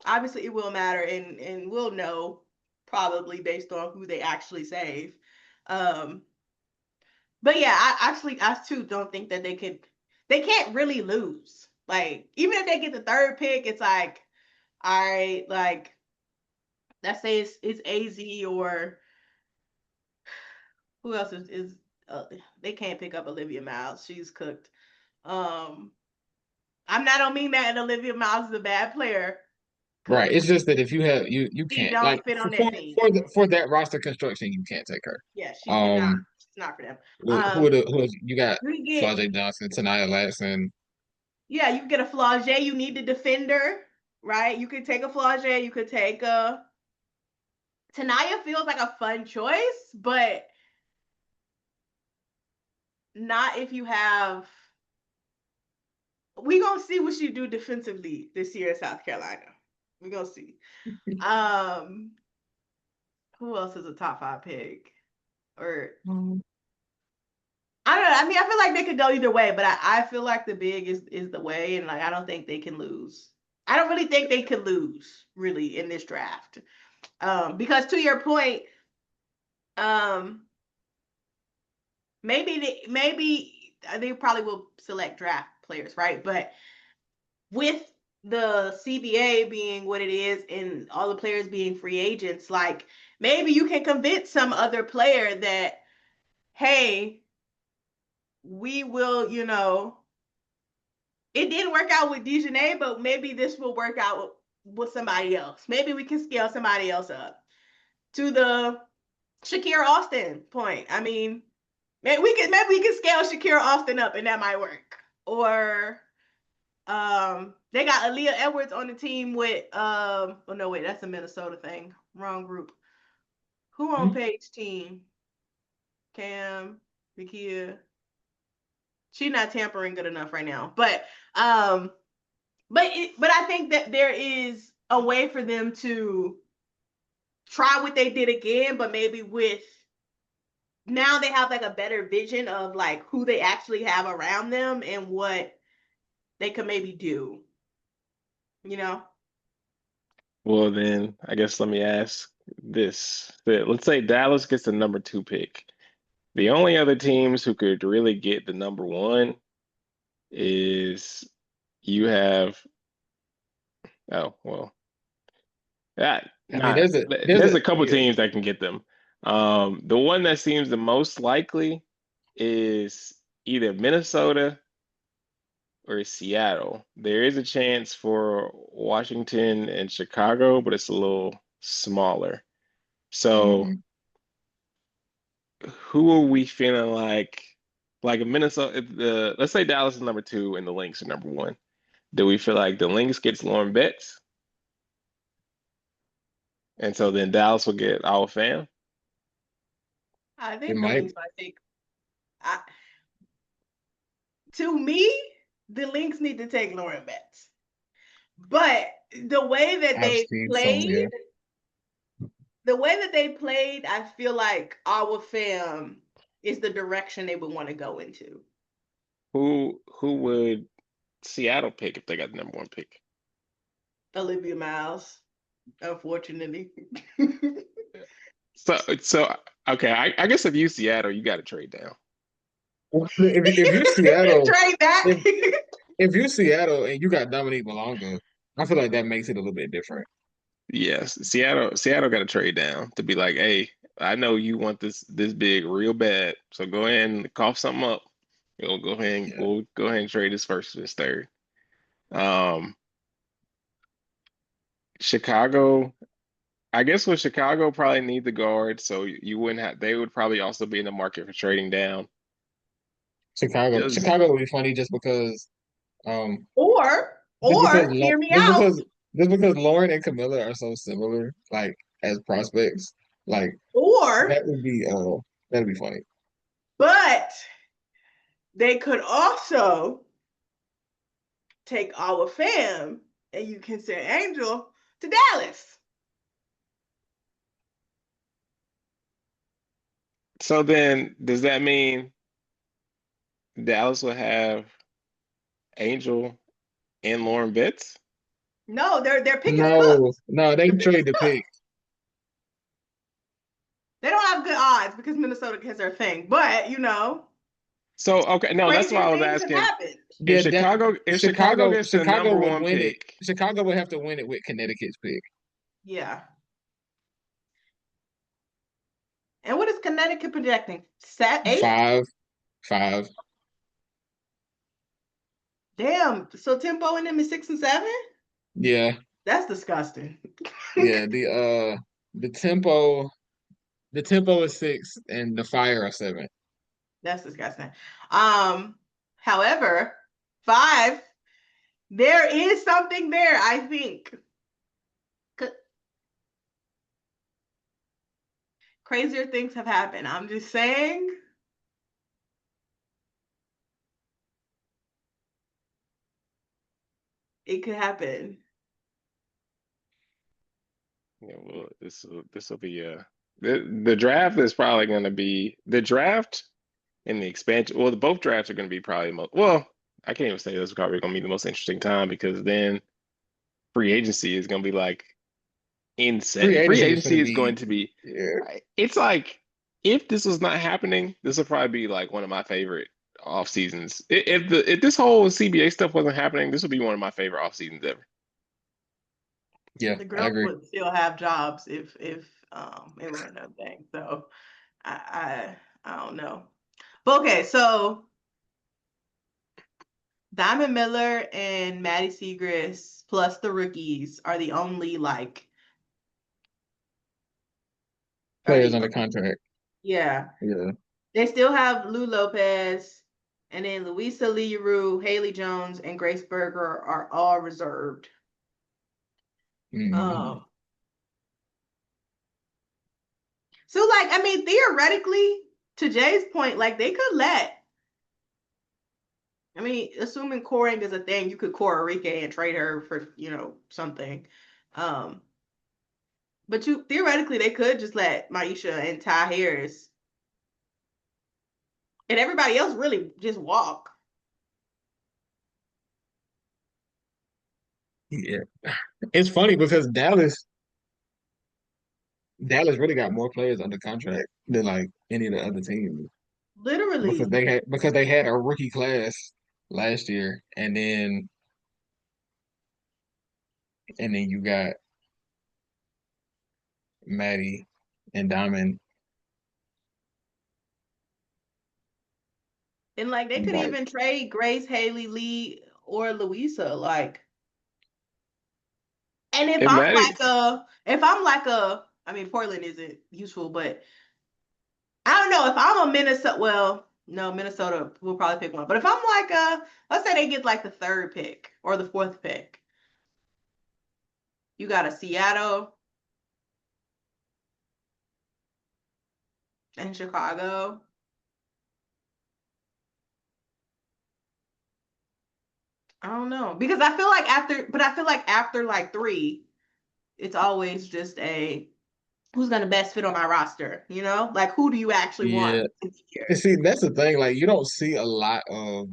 obviously it will matter, and we'll know probably based on who they actually save. Um, but yeah, I too don't think that they can't really lose. Like even if they get the third pick, it's like all right, like let's say it's AZ or who else is they can't pick up Olivia Miles. She's cooked. Um, I don't mean that Olivia Miles is a bad player Right. because It's just that if you have you she can't don't like fit on that team. for that roster construction you can't take her. Yeah, she cannot. Um, It's not for them. you got You can get Flau'jae Johnson, Tanaya Latson. yeah, you can get a Flau'jae. You need a defender, right? You could take a Flau'jae. You could take a Tanaya. Feels like a fun choice, but not if you have. We gonna see what you do defensively this year in South Carolina. We gonna see. Um, who else is a top five pick? Or I don't know. I mean, I feel like they could go either way, but I feel like the big is the way, and like I don't think they can lose. I don't really think they could lose really in this draft. Because to your point, um, maybe they probably will select draft players, right? But with the CBA being what it is and all the players being free agents, like maybe you can convince some other player that, hey, we will, it didn't work out with Dejanay, but maybe this will work out with somebody else. Maybe we can scale somebody else up. To the Shakira Austin point, I mean, maybe we can scale Shakira Austin up, and that might work. or they got Aaliyah Edwards on the team with oh no, wait, that's a Minnesota thing. Wrong group. Who on Paige team? Cam, Nakia. She's not tampering good enough right now. Um but I think that there is a way for them to try what they did again, but maybe with now they have like a better vision of like who they actually have around them and what they could maybe do, you know? Well, then I guess let me ask this. Let's say Dallas gets the number 2 pick. The only other teams who could really get the number 1 is you have, oh, well, that I mean, not there's there's a a couple yeah, teams that can get them. The one that seems the most likely is either Minnesota or Seattle. There is a chance for Washington and Chicago, but it's a little smaller. So mhm. who are we feeling like if Minnesota if the let's say Dallas is number 2 and the Lynx are number 1. Do we feel like the Lynx gets Lauren Betts? And so then Dallas will get our fam? I It think the might Lynx might take I, to me, the Lynx need to take Lauren Betts. But the way that I've they seen some, yeah. played, the way that they played, I feel like our fam is the direction they would want to go into. Who would Seattle pick if they got the number 1 pick? Olivia Miles, unfortunately. So okay, I guess if you Seattle, you got to trade down. If you Seattle, Trade that. if if you Seattle and you got Dominique Malonga, I feel like that makes it a little bit different. Yes, Seattle got to trade down to be like, hey, I know you want this big real bad, so go ahead and cough something up. Yeah. We'll go ahead and trade this first to this third. Um, Chicago, I guess with Chicago probably need the guard, so you wouldn't have. They would probably also be in the market for trading down. Does Chicago would be funny just because um just because or hear me just out. because just because Lauren and Camilla are so similar, like as prospects, like Or, that would be that'd be funny. but they could also take our fam and you can send Angel to Dallas. so then does that mean Dallas will have Angel and Lauren Betts? No, their pick is No, cooked. no, they Their pick is trade the pick. cooked. They don't have good odds because Minnesota has their thing. But So okay, no, that's why crazier I was things have asking happened. Yeah, that If Chicago gets the Chicago number would 1 win it. pick, Chicago would have to win it with Connecticut's pick. Yeah. And what is Connecticut projecting? Set 8? 5-5. Damn. So Tempo and them is 6 and 7? Yeah, That's disgusting. yeah. The tempo is 6 and the fire are 7. That's disgusting. However, 5, there is something there, I think. Crazier things have happened. I'm just saying it could happen. yeah, well, this will be the draft is probably going to be the draft and the expansion. Well, both drafts are going to be probably most. Well, I can't even say this is probably going to be the most interesting time because then free agency is going to be like Free insane. Free agency is going agency to is going be to be. yeah. It's like if this was not happening, this would probably be like one of my favorite off seasons. If this whole CBA stuff wasn't happening, this would be one of my favorite off seasons ever. Yeah, The I girls agree. would still have jobs if it were another thing. So I don't know. But okay, so Diamond Miller and Maddie Segrist plus the rookies are the only are Players the under contract. yeah. Yeah. They still have Lou Lopez And then Louisa Leroux, Haley Jones, and Grace Berger are all reserved. Mhm. So, like, I mean, theoretically, to Jay's point, like, they could I mean, assuming coring is a thing, you could core Arike and trade her for, something. Um, but theoretically, they could just let Maisha and Ty Harris and everybody else really just walk. Yeah, it's funny because Dallas really got more players under contract than like any of the other teams Literally. because they had a rookie class last year, and then you got Maddie and Diamond. And like they could Like, even trade Grace, Haley, Lee, or Louisa. Like, and It matters. I mean, Portland isn't useful, but I don't know if I'm a Minnesota. Well, no, Minnesota will probably pick one. But if I'm like let's say they get like the third pick or the fourth pick, you got a Seattle and Chicago. I don't know because I feel like after like three, it's always just a who's gonna best fit on my roster. Like who do you actually want yeah. to be And here? see, that's the thing. Like, you don't see a lot of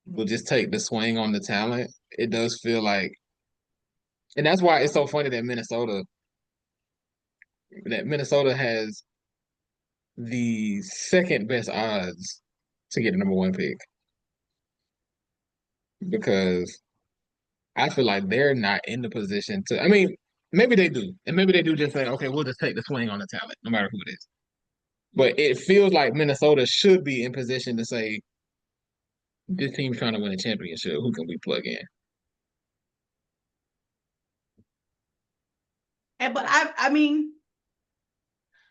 will just take the swing on the talent. It does feel like, and that's why it's so funny that Minnesota has the second best odds to get the number one pick because I feel like they're not in the position to. I mean, maybe they do, and maybe they do just say, okay, we'll just take the swing on the talent, no matter who it is. But it feels like Minnesota should be in position to say, this team's trying to win a championship. Who can we plug in? But I mean,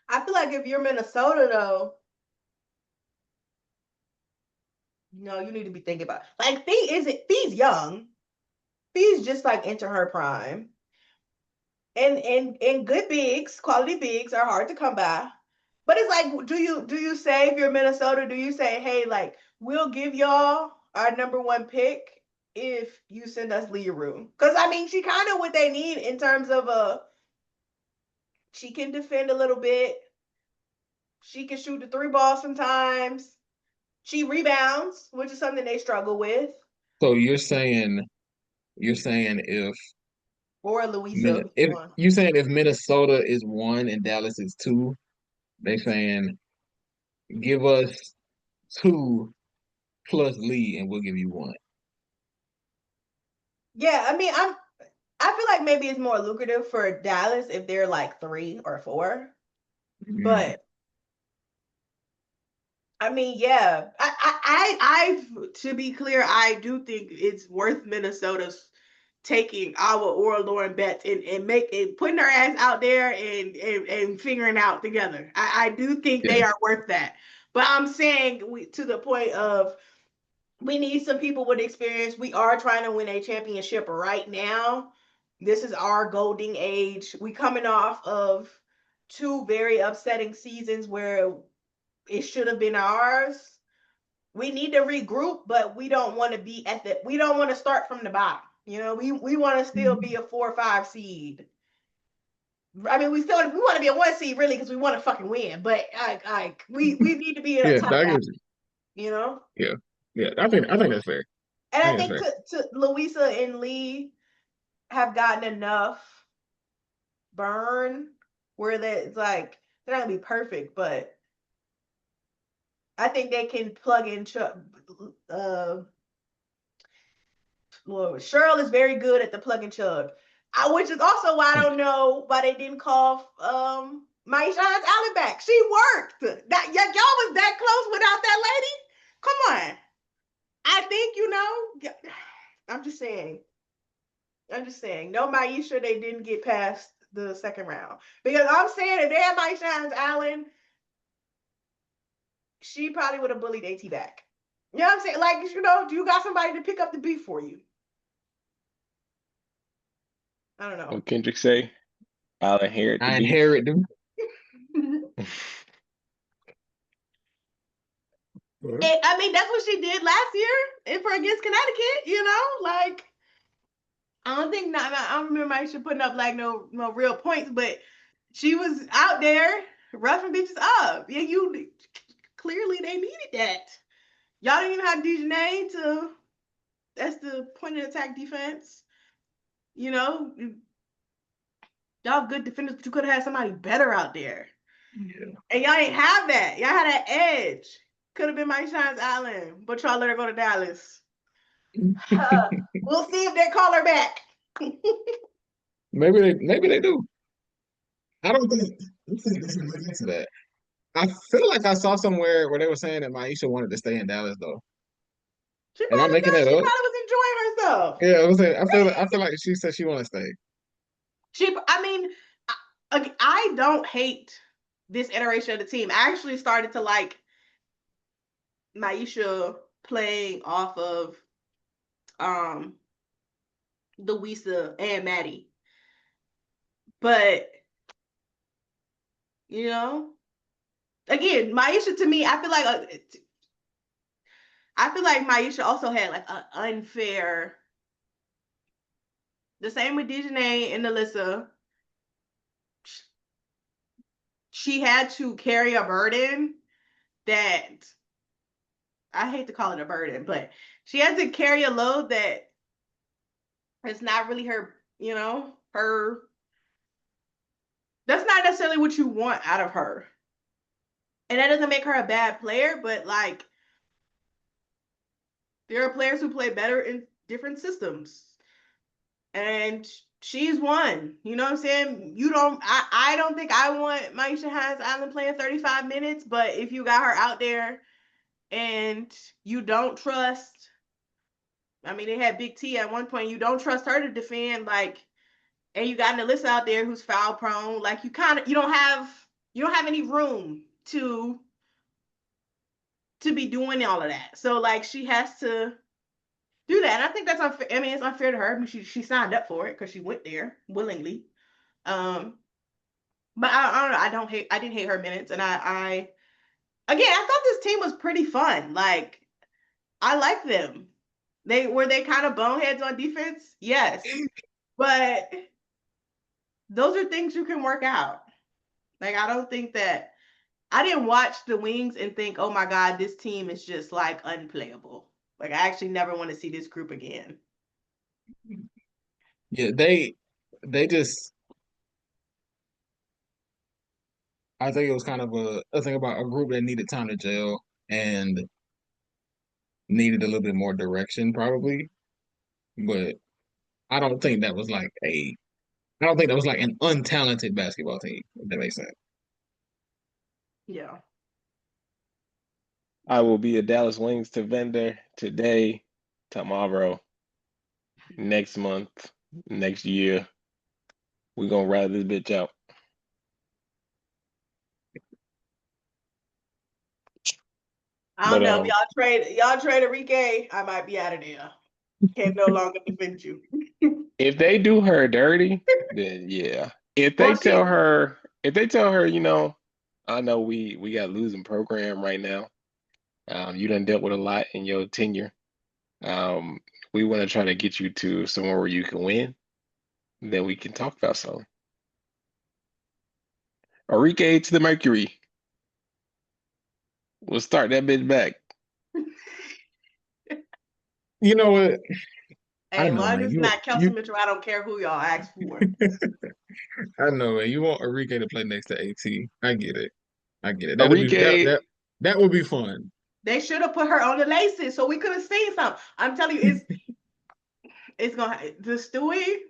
I feel like if you're Minnesota though, you need to be thinking about like Fee's young. Fee's just like into her prime. And good bigs, quality bigs are hard to come by. But it's like, do you say if you're Minnesota, do you say, hey, like, we'll give y'all our number one pick if you send us Leroux? Because I mean, she kind of what they need in terms of she can defend a little bit. She can shoot the three ball sometimes. She rebounds, which is something they struggle with. So you're saying Or Louisa if one. you saying if Minnesota is one and Dallas is two, they saying give us two plus Lee and we'll give you one. Yeah, I mean, I feel like maybe it's more lucrative for Dallas if they're like 3 or 4. Mm. But I mean, yeah, to be clear, I do think it's worth Minnesota's taking our or Lauren Betts and putting her ass out there and figuring out together. I do think they Yeah, are worth that. But I'm saying to the point of we need some people with experience. We are trying to win a championship right now. This is our golden age. We coming off of 2 very upsetting seasons where it should have been ours. We need to regroup, but we don't want to be we don't want to start from the bottom. We want to still be a 4 or 5 seed. I mean, we want to be a 1 seed really because we want to fucking win. But we need to be in a yeah, top I half. get you. You know. Yeah, yeah. I think that's fair. And I I think that's think fair. to Louisa and Lee have gotten enough burn where it's like they're not gonna be perfect, but I think they can plug in. Lord, Cheryl is very good at the plug and chug, which is also why I don't know why they didn't call Mike Shines Allen back. She worked. That y'all was that close without that lady. Come on, I think I'm just saying. I'm just saying. No, Maisha, they didn't get past the second round because I'm saying if they had Mike Shines Allen, she probably would have bullied AT back. You know what I'm saying? Like, do you got somebody to pick up the beef for you? I don't know. What Kendrick say? I'll inherit the I beef. inherit them. I mean, that's what she did last year for against Connecticut. Like I don't think not. I don't remember Aisha putting up like no real points, but she was out there roughing bitches up. Yeah, you clearly they needed that. Y'all didn't even have Dejanay to. That's the point of attack defense. You know, y'all good defenders, but you could have had somebody better out there. Yeah. And y'all ain't have that. Y'all had that edge. Could have been Mike Shine's Island, but y'all let her go to Dallas. We'll see if they call her back. Maybe they do. I don't think they should look into that. I feel like I saw somewhere where they were saying that Maisha wanted to stay in Dallas though. She Am I probably making does. that She up? probably was enjoying herself. Yeah, I was saying I feel like she said she wanted to stay. I mean, I don't hate this iteration of the team. I actually started to like Maisha playing off of um Louisa and Maddie. But, you know, again, Maisha to me, I feel like Maisha also had like an unfair. The same with Dejanay and Alyssa. She had to carry a burden that I hate to call it a burden, but she had to carry a load that it's not really her, her. That's not necessarily what you want out of her. And that doesn't make her a bad player, but like there are players who play better in different systems. And she's one. You know what I'm saying? I don't think I want Maisha Hines Island playing 35 minutes, but if you got her out there and you don't trust, I mean, they had Big T at one point, you don't trust her to defend, like, and you got an Alyssa out there who's foul prone, like you don't have any room to be doing all of that. So like she has to do that. And I think that's unfair. I mean, it's unfair to her. I mean, she signed up for it because she went there willingly. Um, but I don't know. I didn't hate her minutes, and again, I thought this team was pretty fun. Like I like them. They kind of boneheads on defense, yes, but those are things you can work out. Like I don't think that I didn't watch the Wings and think, oh my God, this team is just like unplayable. Like I actually never want to see this group again. Yeah, they just I think it was kind of a thing about a group that needed time to gel and needed a little bit more direction probably. But I don't think that was like a I don't think that was like an untalented basketball team, if that makes sense. Yeah. I will be a Dallas Wings to vendor today, tomorrow, next month, next year. We're gonna ride this bitch out. I don't But know. If y'all trade Enrique, I might be out of there. Can no longer defend you. if they do her dirty, then yeah. Well, she If they tell her, I know we got a losing program right now. You done dealt with a lot in your tenure. Um, we want to try to get you to somewhere where you can win. Then we can talk about something. Enrique to the Mercury. We'll start that bitch back. You know what? I Hey, know, long man. as it's not Kelsey Mitchell, I don't care who y'all ask for. I know, man. You want Enrique to play next to AT. I get it. I get it. That'll be that Enrique, that that would be fun. They should have put her on the laces so we could have seen something. I'm telling you, it's gonna the Stewie.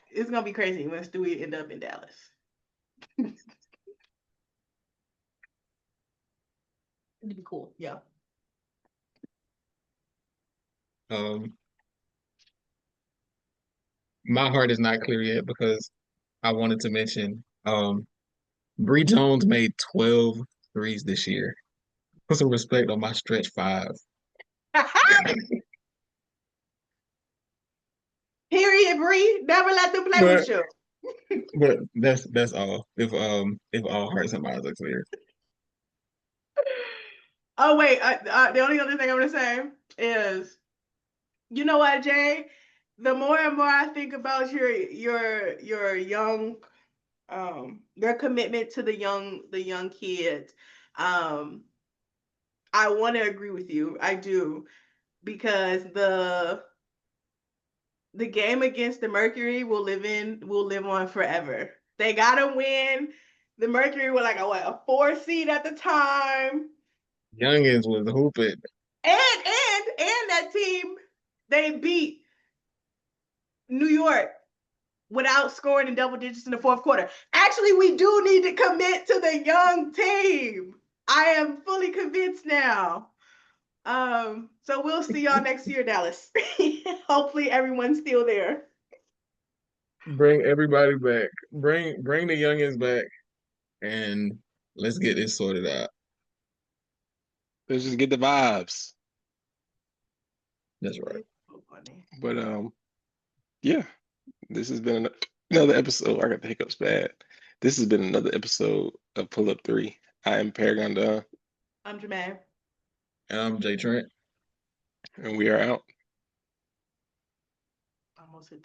It's gonna be crazy when Stewie end up in Dallas. It'd be cool. Yeah. Um, my heart is not clear yet because I wanted to mention Bree Jones made 12 threes this year. Put some respect on my stretch five. Period, Bree. Never let them play But with you. but that's all. If all hearts and minds are clear. Oh wait, the only other thing I'm gonna say is, you know what, Jay? The more and more I think about your young, their commitment to the young kids, um, I want to agree with you. I do, because the game against the Mercury will live on forever. They gotta win. The Mercury were like a 4 seed at the time, Youngins was hooping. and that team, they beat New York without scoring in double digits in the fourth quarter. Actually, we do need to commit to the young team. I am fully convinced now. So we'll see y'all next year, Dallas. Hopefully everyone's still there. Bring everybody back. Bring the youngins back, and let's get this sorted out. Let's just get the vibes. That's right. So funny. But yeah, this has been another episode. I got the hiccups bad. This has been another episode of Pull Up 3. I am Paragon Dunn, I'm Jermaine. And I'm Jay Trent. and we are out. Almost hit